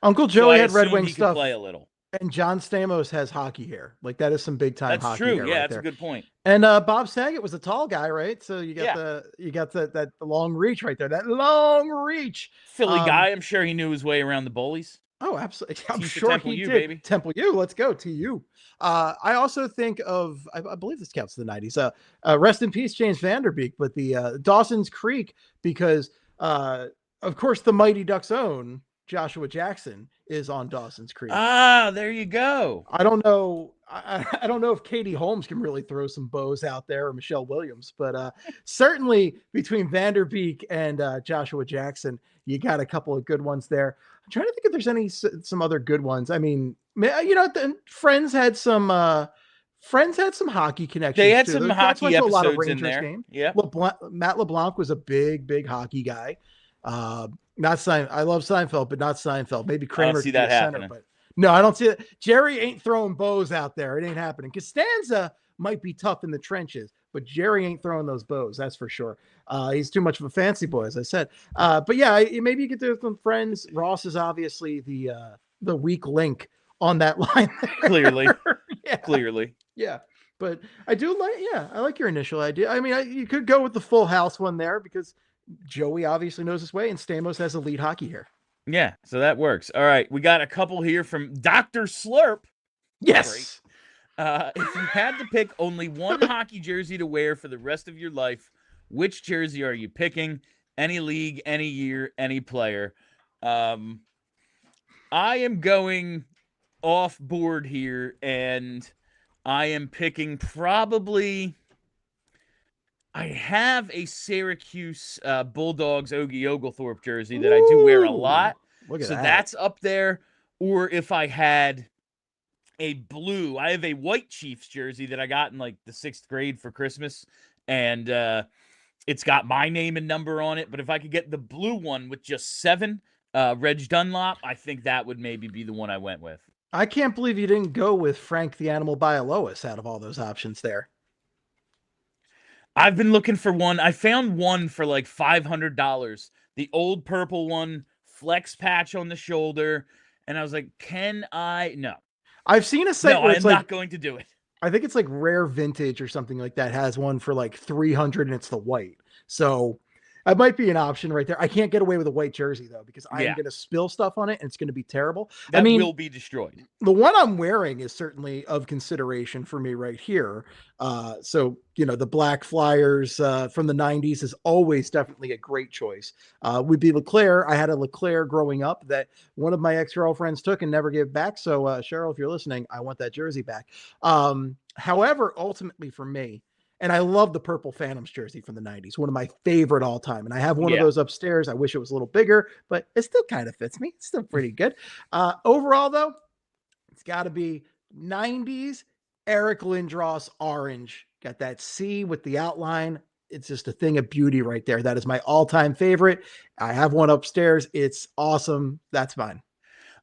Uncle Joey had Red Wing stuff. Play a little. And John Stamos has hockey hair. Like that is some big time hockey hair. That's true. Yeah, right that's a good point. And Bob Saget was a tall guy, right? So you got that long reach right there. That long reach. Philly guy. I'm sure he knew his way around the bullies. Oh, absolutely. I'm sure he did. Baby. Temple U. Let's go to you. I also think of, I believe this counts to the 90s. Rest in peace, James Vanderbeek, but the Dawson's Creek, because of course, the Mighty Ducks' own Joshua Jackson is on Dawson's Creek. Ah, there you go. I don't know. I don't know if Katie Holmes can really throw some bows out there, or Michelle Williams, but certainly between Vanderbeek and Joshua Jackson, you got a couple of good ones there. I'm trying to think if there's some other good ones. I mean, Friends had some hockey connections. They had too. some Those hockey went to a lot of episodes in Rangers there. Game. Yeah, Matt LeBlanc was a big hockey guy. Not Sein. I love Seinfeld, but not Seinfeld. Maybe Kramer could be a center, but no, I don't see it. Jerry ain't throwing bows out there. It ain't happening. Costanza might be tough in the trenches, but Jerry ain't throwing those bows. That's for sure. He's too much of a fancy boy, as I said. But yeah, maybe you get to some Friends. Ross is obviously the weak link on that line. Clearly. Yeah. Clearly. Yeah. But I like your initial idea. I mean, you could go with the Full House one there because Joey obviously knows his way, and Stamos has elite hockey here. Yeah, so that works. All right, we got a couple here from Dr. Slurp. Yes. If you had to pick only one hockey jersey to wear for the rest of your life, which jersey are you picking? Any league, any year, any player? I am going off board here, and I am picking probably... I have a Syracuse Bulldogs Ogie Oglethorpe jersey that I do wear a lot. Look at so that. That's up there. Or if I had a blue, I have a white Chiefs jersey that I got in like the 6th grade for Christmas. And it's got my name and number on it. But if I could get the blue one with just 7, Reg Dunlop, I think that would maybe be the one I went with. I can't believe you didn't go with Frank the Animal Bialowas out of all those options there. I've been looking for one. I found one for like $500. The old purple one, flex patch on the shoulder. And I was like, can I? No. I've seen a site where it's not going to do it. I think it's like Rare Vintage or something like that has one for like 300 and it's the white. So that might be an option right there. I can't get away with a white jersey though, because I'm going to spill stuff on it and it's going to be terrible. That will be destroyed. The one I'm wearing is certainly of consideration for me right here. So, the Black Flyers from the 90s is always definitely a great choice. Would be Leclerc. I had a Leclerc growing up that one of my ex-girlfriends took and never gave back. So, Cheryl, if you're listening, I want that jersey back. However, ultimately for me, and I love the Purple Phantoms jersey from the 90s, one of my favorite all time. And I have one of those upstairs. I wish it was a little bigger, but it still kind of fits me. It's still pretty good. Overall, though, it's got to be 90s Eric Lindros orange. Got that C with the outline. It's just a thing of beauty right there. That is my all-time favorite. I have one upstairs. It's awesome. That's mine.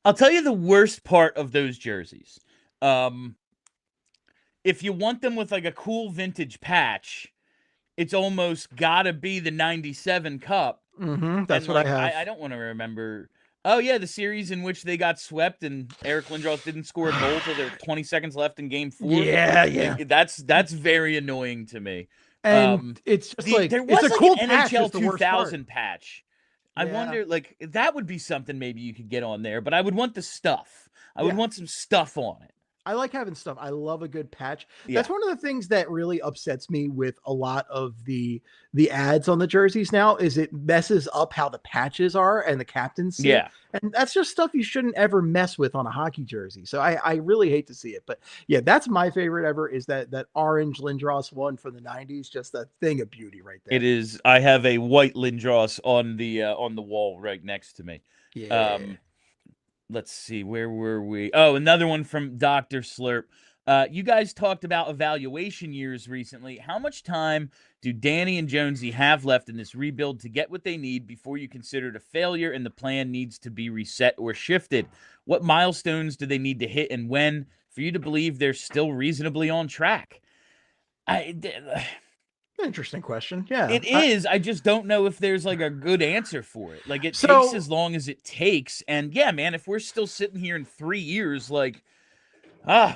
I'll tell you the worst part of those jerseys. If you want them with like a cool vintage patch, it's almost got to be the 97 Cup. That's what I have. I don't want to remember. Oh, yeah, the series in which they got swept and Eric Lindros didn't score a goal until there were 20 seconds left in Game 4. Yeah. That's very annoying to me. And it's just there was it's a cool an patch, NHL 2000 patch. I wonder, that would be something maybe you could get on there, but I would want the stuff. I would want some stuff on it. I like having stuff. I love a good patch. That's one of the things that really upsets me with a lot of the ads on the jerseys now is it messes up how the patches are and the captaincy. Yeah. And that's just stuff you shouldn't ever mess with on a hockey jersey. So I really hate to see it. But yeah, that's my favorite ever is that orange Lindros one from the 90s. Just a thing of beauty right there. It is. I have a white Lindros on the wall right next to me. Yeah. Let's see, where were we? Oh, another one from Dr. Slurp. You guys talked about evaluation years recently. How much time do Danny and Jonesy have left in this rebuild to get what they need before you consider it a failure and the plan needs to be reset or shifted? What milestones do they need to hit and when for you to believe they're still reasonably on track? Interesting question. Yeah, it is. I just don't know if there's like a good answer for it. Like it takes as long as it takes. And yeah, man, if we're still sitting here in 3 years, like,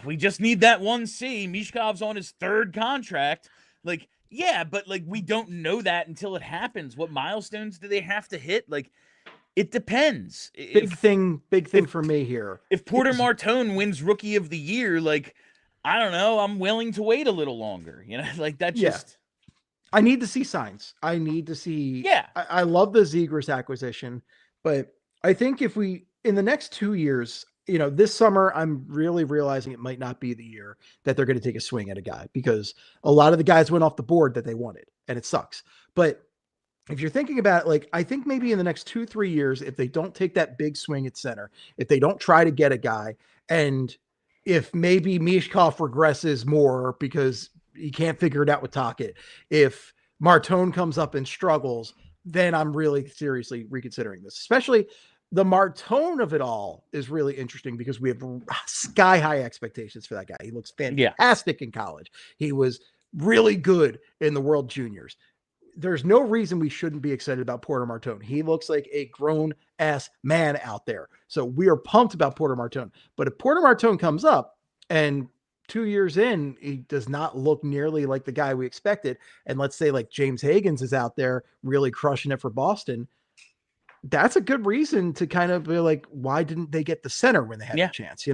we just need that 1C. Michkov's on his 3rd contract. Like, yeah, but like we don't know that until it happens. What milestones do they have to hit? Like, it depends. Big thing for me here. If Porter Martone wins Rookie of the Year, like, I don't know, I'm willing to wait a little longer. Like that just. I need to see signs. I need to see. Yeah. I love the zegras acquisition, but I think if we, in the next 2 years, this summer, I'm really realizing it might not be the year that they're going to take a swing at a guy, because a lot of the guys went off the board that they wanted, and it sucks. But if you're thinking about it, like, I think maybe in the next 2-3 years, if they don't take that big swing at center, if they don't try to get a guy, and if maybe michkov regresses more because he can't figure it out with Tocchet, if Martone comes up and struggles, then I'm really seriously reconsidering this. Especially the Martone of it all is really interesting, because we have sky high expectations for that guy. He looks fantastic in college. He was really good in the World Juniors. There's no reason we shouldn't be excited about Porter Martone. He looks like a grown ass man out there. So we are pumped about Porter Martone. But if Porter Martone comes up and 2 years in, he does not look nearly like the guy we expected, and let's say like James Higgins is out there really crushing it for Boston, that's a good reason to kind of be like, why didn't they get the center when they had the chance,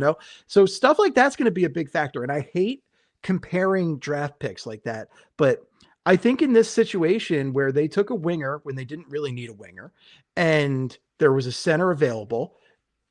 So stuff like that's going to be a big factor. And I hate comparing draft picks like that, but I think in this situation where they took a winger when they didn't really need a winger, and there was a center available,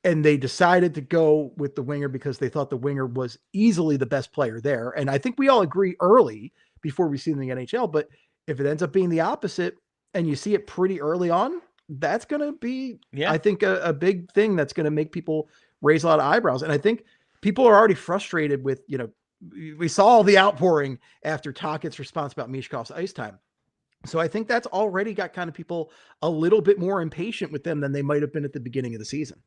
and they decided to go with the winger because they thought the winger was easily the best player there. And I think we all agree early before we see them in the NHL, but if it ends up being the opposite and you see it pretty early on, that's going to be, I think, a big thing that's going to make people raise a lot of eyebrows. And I think people are already frustrated with, we saw all the outpouring after Tocchet's response about Michkov's ice time. So I think that's already got kind of people a little bit more impatient with them than they might have been at the beginning of the season.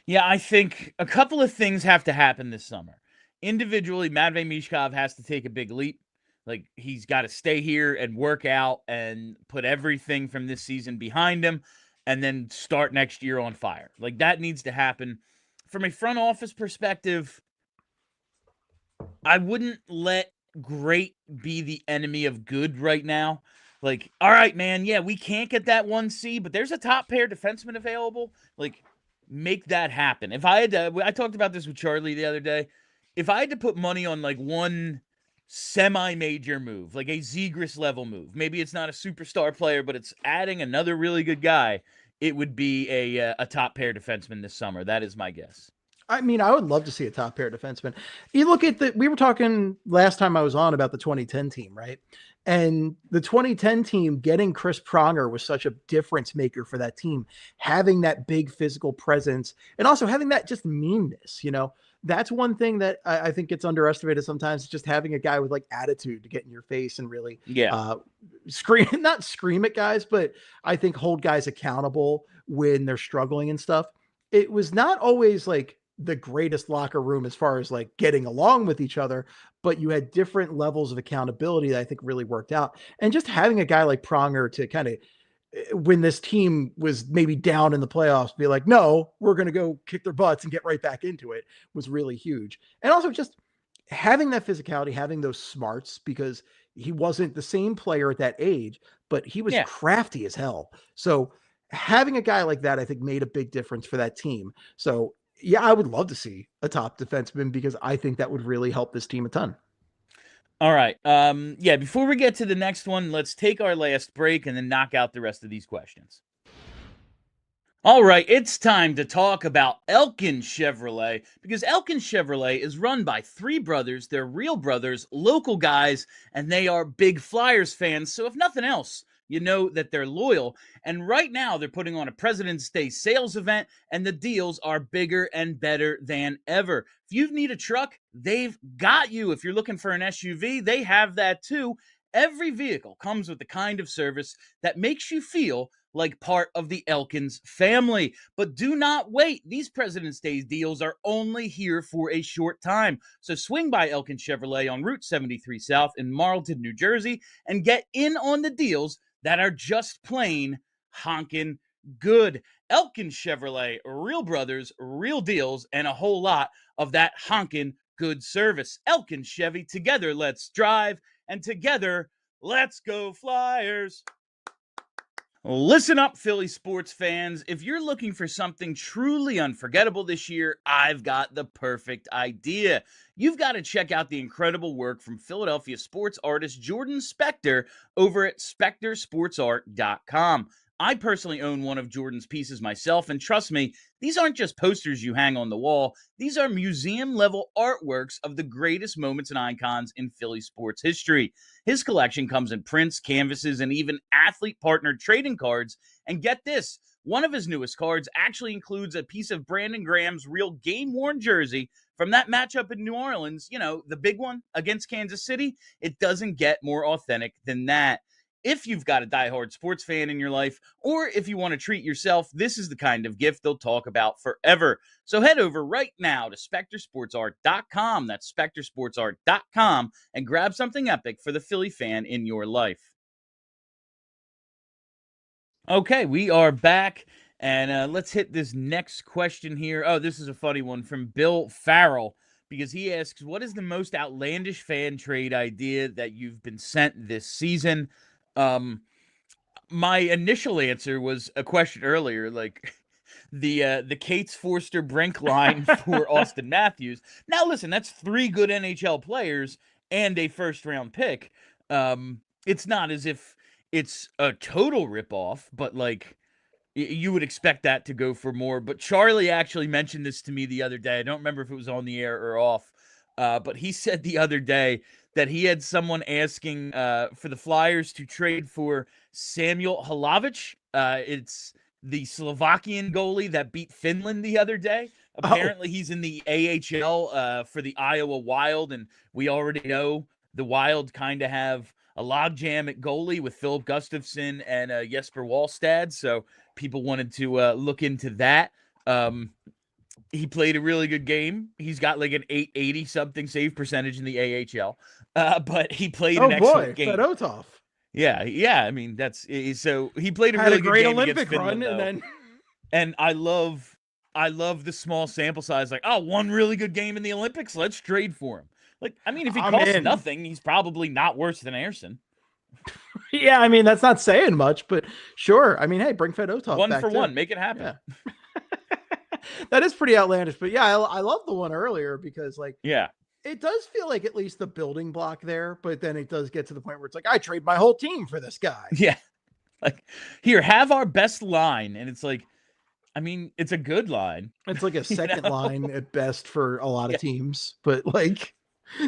Yeah, I think a couple of things have to happen this summer. Individually, Matvei Michkov has to take a big leap. Like, he's got to stay here and work out and put everything from this season behind him and then start next year on fire. Like, that needs to happen. From a front office perspective, I wouldn't let great be the enemy of good right now. Like, all right, man, yeah, we can't get that 1C, but there's a top pair defenseman available. Like, make that happen. If I had to, I talked about this with Charlie the other day. If I had to put money on like one semi-major move, like a zegras level move, maybe it's not a superstar player, but it's adding another really good guy, it would be a top pair defenseman this summer. That is my guess. I mean, I would love to see a top pair defenseman. You look at we were talking last time I was on about the 2010 team, right? And the 2010 team, getting Chris Pronger was such a difference maker for that team, having that big physical presence and also having that just meanness, that's one thing that I think gets underestimated sometimes, just having a guy with like attitude to get in your face and really not scream at guys, but I think hold guys accountable when they're struggling and stuff. It was not always like the greatest locker room as far as like getting along with each other, but you had different levels of accountability that I think really worked out. And just having a guy like Pronger to kind of, when this team was maybe down in the playoffs, be like, no, we're going to go kick their butts and get right back into it, was really huge. And also just having that physicality, having those smarts, because he wasn't the same player at that age, but he was crafty as hell. So having a guy like that, I think, made a big difference for that team. So yeah, I would love to see a top defenseman, because I think that would really help this team a ton. All right. Before we get to the next one, let's take our last break and then knock out the rest of these questions. All right, it's time to talk about Elkin Chevrolet, because Elkin Chevrolet is run by three brothers. They're real brothers, local guys, and they are big Flyers fans. So if nothing else, you know that they're loyal. And right now they're putting on a President's Day sales event, and the deals are bigger and better than ever. If you need a truck, they've got you. If you're looking for an SUV, they have that too. Every vehicle comes with the kind of service that makes you feel like part of the Elkins family. But do not wait. These President's Day deals are only here for a short time. So swing by Elkin Chevrolet on Route 73 South in Marlton, New Jersey, and get in on the deals that are just plain honkin' good. Elkin Chevrolet, real brothers, real deals, and a whole lot of that honkin' good service. Elkin Chevy, together let's drive, and together let's go Flyers. Listen up, Philly sports fans. If you're looking for something truly unforgettable this year, I've got the perfect idea. You've got to check out the incredible work from Philadelphia sports artist Jordan Spector over at SpectorSportsArt.com. I personally own one of Jordan's pieces myself, and trust me, these aren't just posters you hang on the wall. These are museum-level artworks of the greatest moments and icons in Philly sports history. His collection comes in prints, canvases, and even athlete-partnered trading cards. And get this, one of his newest cards actually includes a piece of Brandon Graham's real game-worn jersey from that matchup in New Orleans, the big one against Kansas City. It doesn't get more authentic than that. If you've got a diehard sports fan in your life, or if you want to treat yourself, this is the kind of gift they'll talk about forever. So head over right now to SpectorSportsArt.com, that's SpectorSportsArt.com, and grab something epic for the Philly fan in your life. Okay, we are back, and let's hit this next question here. Oh, this is a funny one from Bill Farrell, because he asks, what is the most outlandish fan trade idea that you've been sent this season? My initial answer was a question earlier, like the Cates Forster Brink line for Auston Matthews. Now, listen, that's 3 good NHL players and a first-round pick. It's not as if it's a total ripoff, but like you would expect that to go for more. But Charlie actually mentioned this to me the other day. I don't remember if it was on the air or off, but he said the other day that he had someone asking for the Flyers to trade for Samuel Hlavich. It's the Slovakian goalie that beat Finland the other day. Apparently, he's in the AHL for the Iowa Wild, and we already know the Wild kind of have a logjam at goalie with Philip Gustafsson and Jesper Wallstad, so people wanted to look into that. He played a really good game. He's got like an 880 something save percentage in the AHL, but he played an excellent game. Fedotov. Yeah. I mean, that's so he played a really good game Olympic against Finland, run, though. And I love the small sample size. Like, one really good game in the Olympics. Let's trade for him. Like, I mean, if he costs nothing, he's probably not worse than Ersson. Yeah, I mean, that's not saying much, but sure. I mean, hey, bring Fedotov one back for too. one, make it happen. Yeah. That is pretty outlandish, but yeah, I love the one earlier because, like, it does feel like at least the building block there, but then it does get to the point where it's like, I trade my whole team for this guy. Yeah, like, here, have our best line, and it's like, I mean, it's a good line. It's like a second line at best for a lot of teams, but like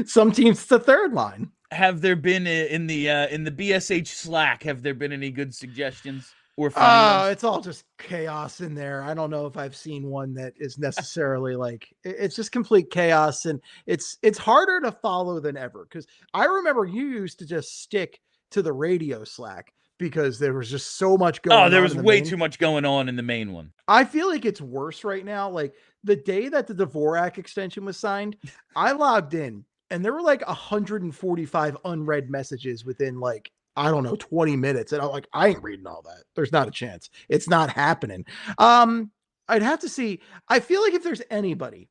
some teams, it's the third line. Have there been in the BSH Slack? Have there been any good suggestions? It's all just chaos in there. I don't know if I've seen one that is necessarily like, it's just complete chaos, and it's harder to follow than ever. Because I remember you used to just stick to the radio Slack because there was just so much going on. Oh, there was way too much going on in the main one. I feel like it's worse right now. Like the day that the Dvorak extension was signed, I logged in and there were like 145 unread messages within like, I don't know, 20 minutes. And I'm like, I ain't reading all that. There's not a chance. It's not happening. I'd have to see. I feel like if there's anybody,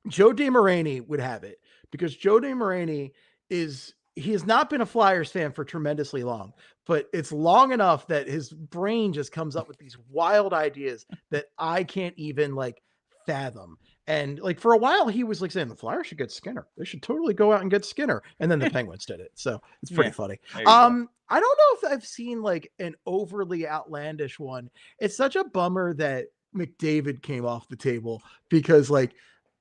Joe DeMarini would have it, because Joe DeMarini he has not been a Flyers fan for tremendously long, but it's long enough that his brain just comes up with these wild ideas that I can't even like fathom. And like for a while, he was like saying the Flyers should get Skinner. They should totally go out and get Skinner. And then the Penguins did it. So it's pretty funny. I don't know if I've seen like an overly outlandish one. It's such a bummer that McDavid came off the table, because like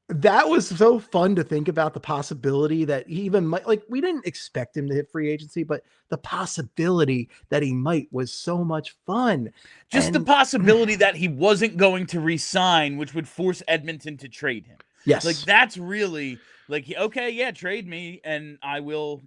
that was so fun to think about, the possibility that he even might, like, we didn't expect him to hit free agency, but the possibility that he might was so much fun. Just the possibility that he wasn't going to re-sign, which would force Edmonton to trade him. Yes. Like, that's really like, okay, yeah, trade me and I will,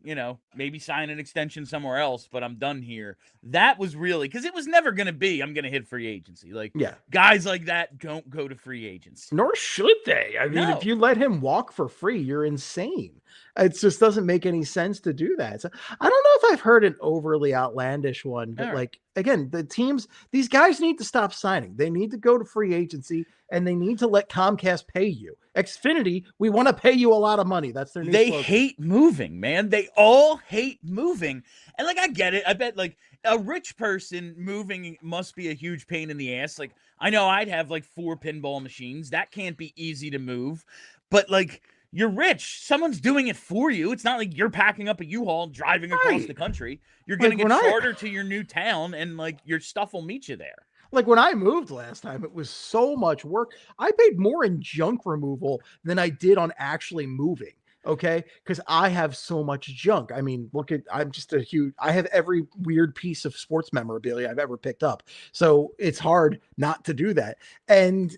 maybe sign an extension somewhere else, but I'm done here. That was really, because it was never going to be, I'm going to hit free agency. Like, guys like that don't go to free agency. Nor should they. I mean, if you let him walk for free, you're insane. It just doesn't make any sense to do that. So I don't know if I've heard an overly outlandish one, but like, again, the teams, these guys need to stop signing. They need to go to free agency and they need to let Comcast pay you. Xfinity, we want to pay you a lot of money. That's their new They slogan. hate moving, man. They all hate moving. And like, I get it. I bet like a rich person moving must be a huge pain in the ass. Like, I know I'd have like 4 pinball machines. That can't be easy to move. But like, you're rich. Someone's doing it for you. It's not like you're packing up a U-Haul and driving across the country. You're getting a charter to your new town, and like your stuff will meet you there. Like when I moved last time, it was so much work. I paid more in junk removal than I did on actually moving. Okay. Because I have so much junk. I mean, I have every weird piece of sports memorabilia I've ever picked up. So it's hard not to do that. And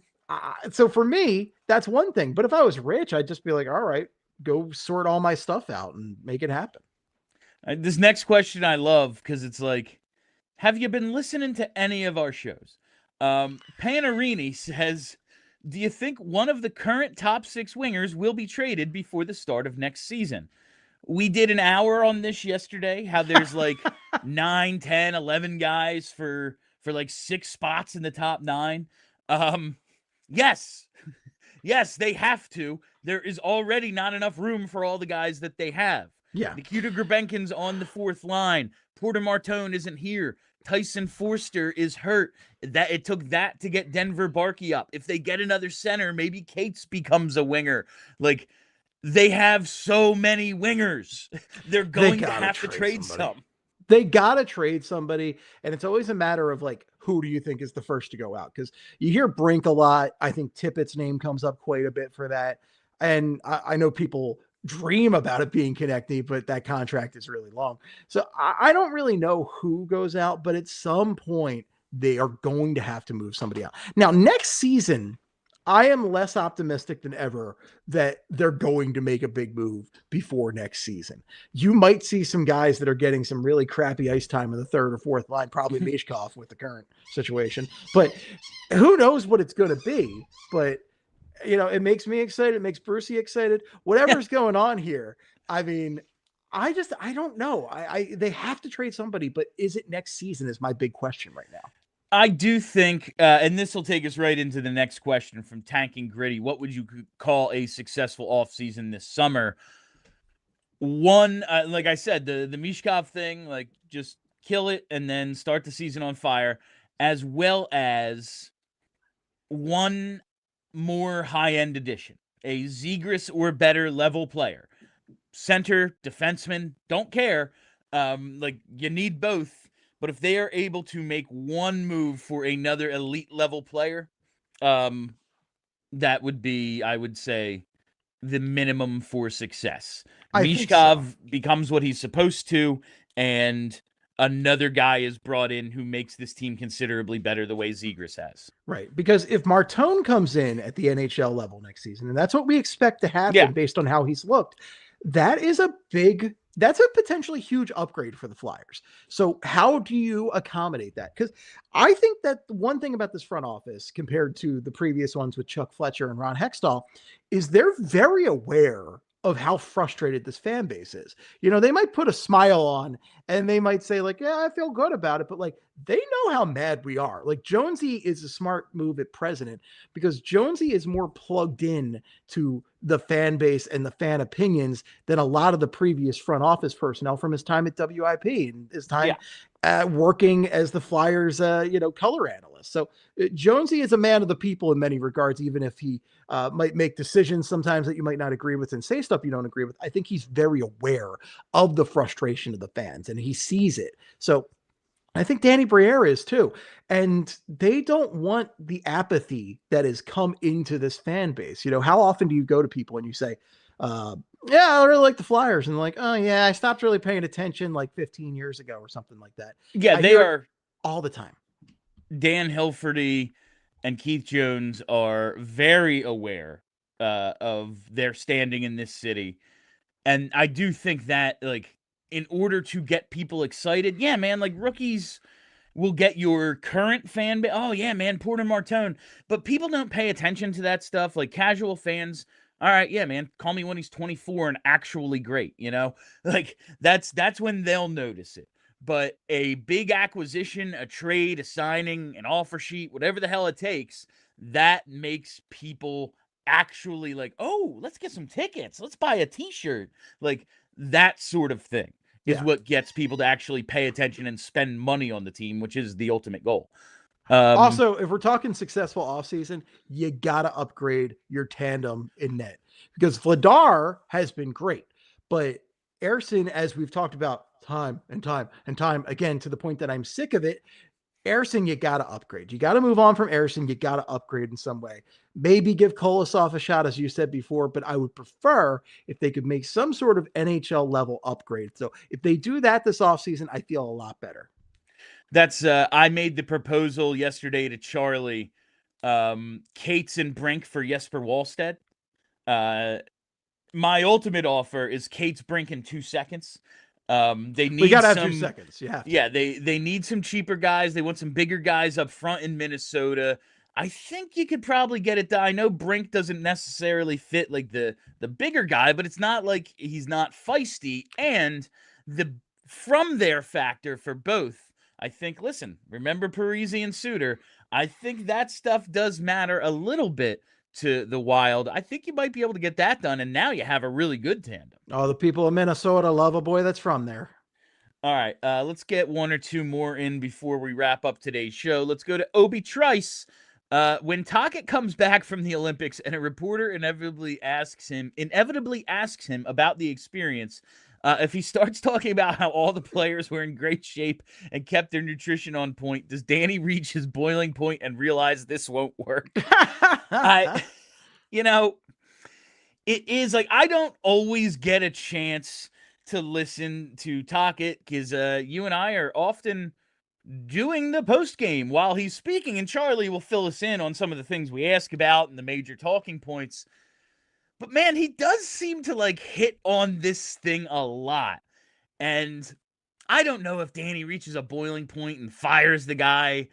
so for me, that's one thing. But if I was rich, I'd just be like, all right, go sort all my stuff out and make it happen. This next question I love because it's like, have you been listening to any of our shows? Panarini says, do you think one of the current top 6 wingers will be traded before the start of next season? We did an hour on this yesterday, how there's like 9, 10, 11 guys for like 6 spots in the top 9. Yes. Yes, they have to. There is already not enough room for all the guys that they have. Yeah. Nikita Grabenkin's on the 4th line. Porter Martone isn't here. Tyson Forster is hurt. That it took that to get Denver Barkey up. If they get another center, maybe Cates becomes a winger. Like, they have so many wingers. They're going to have to trade some. They got to trade somebody. And it's always a matter of like, who do you think is the first to go out? Because you hear Brink a lot. I think Tippett's name comes up quite a bit for that. And I know people dream about it being Konechny, but that contract is really long. So I don't really know who goes out, but at some point they are going to have to move somebody out. Now, next season, I am less optimistic than ever that they're going to make a big move before next season. You might see some guys that are getting some really crappy ice time in the 3rd or 4th line, probably Michkov with the current situation, but who knows what it's going to be. But you know, it makes me excited. It makes Brucey excited. Whatever's going on here. I mean, I don't know. They have to trade somebody, but is it next season is my big question right now. I do think, and this will take us right into the next question from Tanking Gritty. What would you call a successful offseason this summer? One, like I said, the Michkov thing, like just kill it and then start the season on fire, as well as one more high-end addition, a Zegras or better level player. Center, defenseman, don't care. Like, you need both. But if they are able to make one move for another elite level player, that would be, I would say, the minimum for success. Michkov becomes what he's supposed to, and another guy is brought in who makes this team considerably better the way Zegras has. Right. Because if Martone comes in at the NHL level next season, and that's what we expect to happen based on how he's looked, that's a potentially huge upgrade for the Flyers. So how do you accommodate that? Because I think that one thing about this front office compared to the previous ones with Chuck Fletcher and Ron Hextall is they're very aware of how frustrated this fan base is. You know, they might put a smile on and they might say like, yeah, I feel good about it. But like, they know how mad we are. Like, Jonesy is a smart move at president because Jonesy is more plugged in to the fan base and the fan opinions than a lot of the previous front office personnel from his time at WIP and his time working as the Flyers, color analyst. So Jonesy is a man of the people in many regards, even if he might make decisions sometimes that you might not agree with and say stuff you don't agree with. I think he's very aware of the frustration of the fans and he sees it. So I think Danny Briere is too. And they don't want the apathy that has come into this fan base. You know, how often do you go to people and you say, I really like the Flyers. And like, oh yeah, I stopped really paying attention like 15 years ago or something like that. Yeah, they are all the time. Dan Hilferty and Keith Jones are very aware of their standing in this city. And I do think that, like, in order to get people excited, yeah, man, like, rookies will get your current fan base. Oh, yeah, man, Porter Martone. But people don't pay attention to that stuff. Like, casual fans, all right, yeah, man, call me when he's 24 and actually great, you know? Like, that's when they'll notice it. But a big acquisition, a trade, a signing, an offer sheet, whatever the hell it takes, that makes people actually like, oh, let's get some tickets. Let's buy a t-shirt. Like that sort of thing is what gets people to actually pay attention and spend money on the team, which is the ultimate goal. Also, if we're talking successful offseason, you got to upgrade your tandem in net because Vladar has been great, but Ersson, as we've talked about time and time and time again, to the point that I'm sick of it, Ersson, you got to upgrade. You got to move on from Ersson. You got to upgrade in some way. Maybe give Kolosov a shot, as you said before, but I would prefer if they could make some sort of NHL level upgrade. So if they do that this offseason, I feel a lot better. That's I made the proposal yesterday to Charlie. Cates and Brink for Jesper Wallstedt. My ultimate offer is Cates, Brink in 2 seconds. They need we gotta have 2 seconds. Yeah, they need some cheaper guys. They want some bigger guys up front in Minnesota. I think you could probably get it done. I know Brink doesn't necessarily fit like the bigger guy, but it's not like he's not feisty. And the from there factor for both. I think, listen, remember Parise and Suter. I think that stuff does matter a little bit to the Wild. I think you might be able to get that done, and now you have a really good tandem. Oh, the people of Minnesota love a boy that's from there. All right, let's get one or two more in before we wrap up today's show. Let's go to Obi Trice. When Tocchet comes back from the Olympics and a reporter inevitably asks him about the experience, if he starts talking about how all the players were in great shape and kept their nutrition on point, does Danny reach his boiling point and realize this won't work? It is like, I don't always get a chance to listen to Tocchet because you and I are often doing the post game while he's speaking, and Charlie will fill us in on some of the things we ask about and the major talking points. But man, he does seem to like hit on this thing a lot. And I don't know if Danny reaches a boiling point and fires the guy.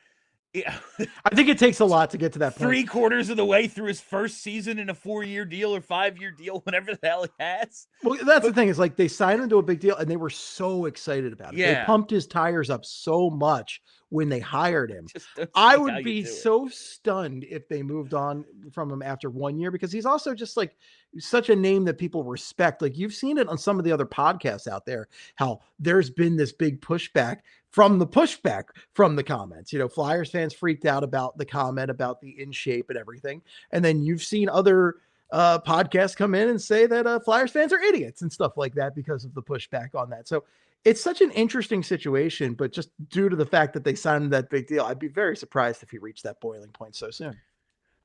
I think it takes a lot to get to that point. 3/4 of the way through his first season in a 4-year deal or 5-year deal, whatever the hell he has. Well, the thing is, like, they signed him to a big deal and they were so excited about it. Yeah. They pumped his tires up so much when they hired him. I would be so stunned if they moved on from him after 1 year, because he's also just like such a name that people respect. Like, you've seen it on some of the other podcasts out there, how there's been this big pushback from the comments. Flyers fans freaked out about the comment about the in shape and everything. And then you've seen other podcasts come in and say that Flyers fans are idiots and stuff like that because of the pushback on that. So it's such an interesting situation, but just due to the fact that they signed that big deal, I'd be very surprised if he reached that boiling point so soon.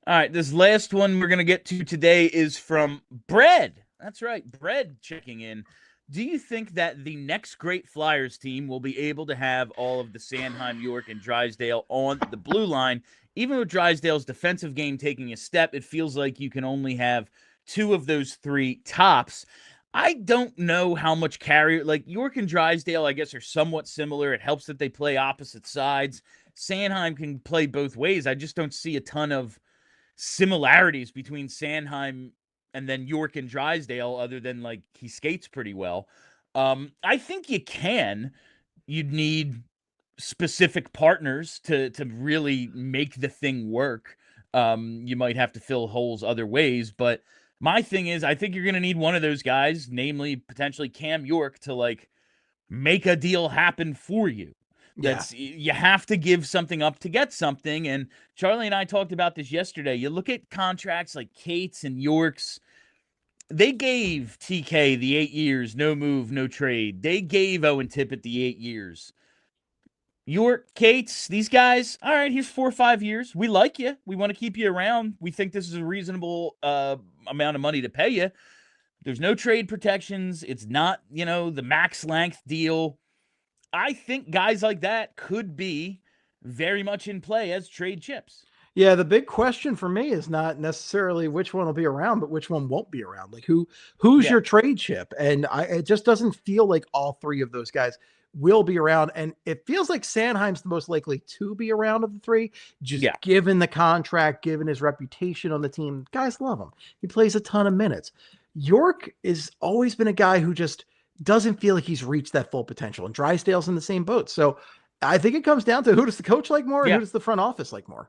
All right, this last one we're going to get to today is from Bread. That's right, Bread checking in. Do you think that the next great Flyers team will be able to have all of the Sanheim, York, and Drysdale on the blue line? Even with Drysdale's defensive game taking a step, it feels like you can only have 2 of those 3 tops. I don't know how much carry, like York and Drysdale, I guess, are somewhat similar. It helps that they play opposite sides. Sanheim can play both ways. I just don't see a ton of similarities between Sanheim and then York and Drysdale, other than like he skates pretty well. I think you can. You'd need specific partners to really make the thing work. You might have to fill holes other ways, but my thing is, I think you're going to need one of those guys, namely potentially Cam York, to like make a deal happen for you. You have to give something up to get something. And Charlie and I talked about this yesterday. You look at contracts like Cates and York's. They gave TK the 8 years, no move, no trade. They gave Owen Tippett the 8 years. York, Cates, these guys, all right, here's 4 or 5 years. We like you. We want to keep you around. We think this is a reasonable amount of money to pay you. There's no trade protections. It's not, the max length deal. I think guys like that could be very much in play as trade chips. Yeah, the big question for me is not necessarily which one will be around, but which one won't be around. Like who's your trade chip? And it just doesn't feel like all 3 of those guys will be around. And it feels like Sanheim's the most likely to be around of the 3, just given the contract, given his reputation on the team. Guys love him. He plays a ton of minutes. York has always been a guy who just doesn't feel like he's reached that full potential, and Drysdale's in the same boat. So I think it comes down to who does the coach like more and who does the front office like more?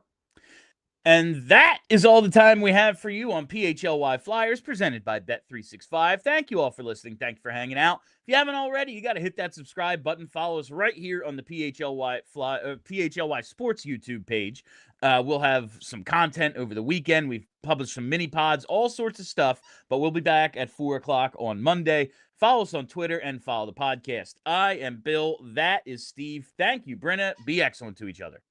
And that is all the time we have for you on PHLY Flyers, presented by Bet365. Thank you all for listening. Thank you for hanging out. If you haven't already, you got to hit that subscribe button. Follow us right here on the PHLY Sports YouTube page. We'll have some content over the weekend. We've published some mini pods, all sorts of stuff, but we'll be back at 4 o'clock on Monday. Follow us on Twitter and follow the podcast. I am Bill. That is Steve. Thank you, Brenna. Be excellent to each other.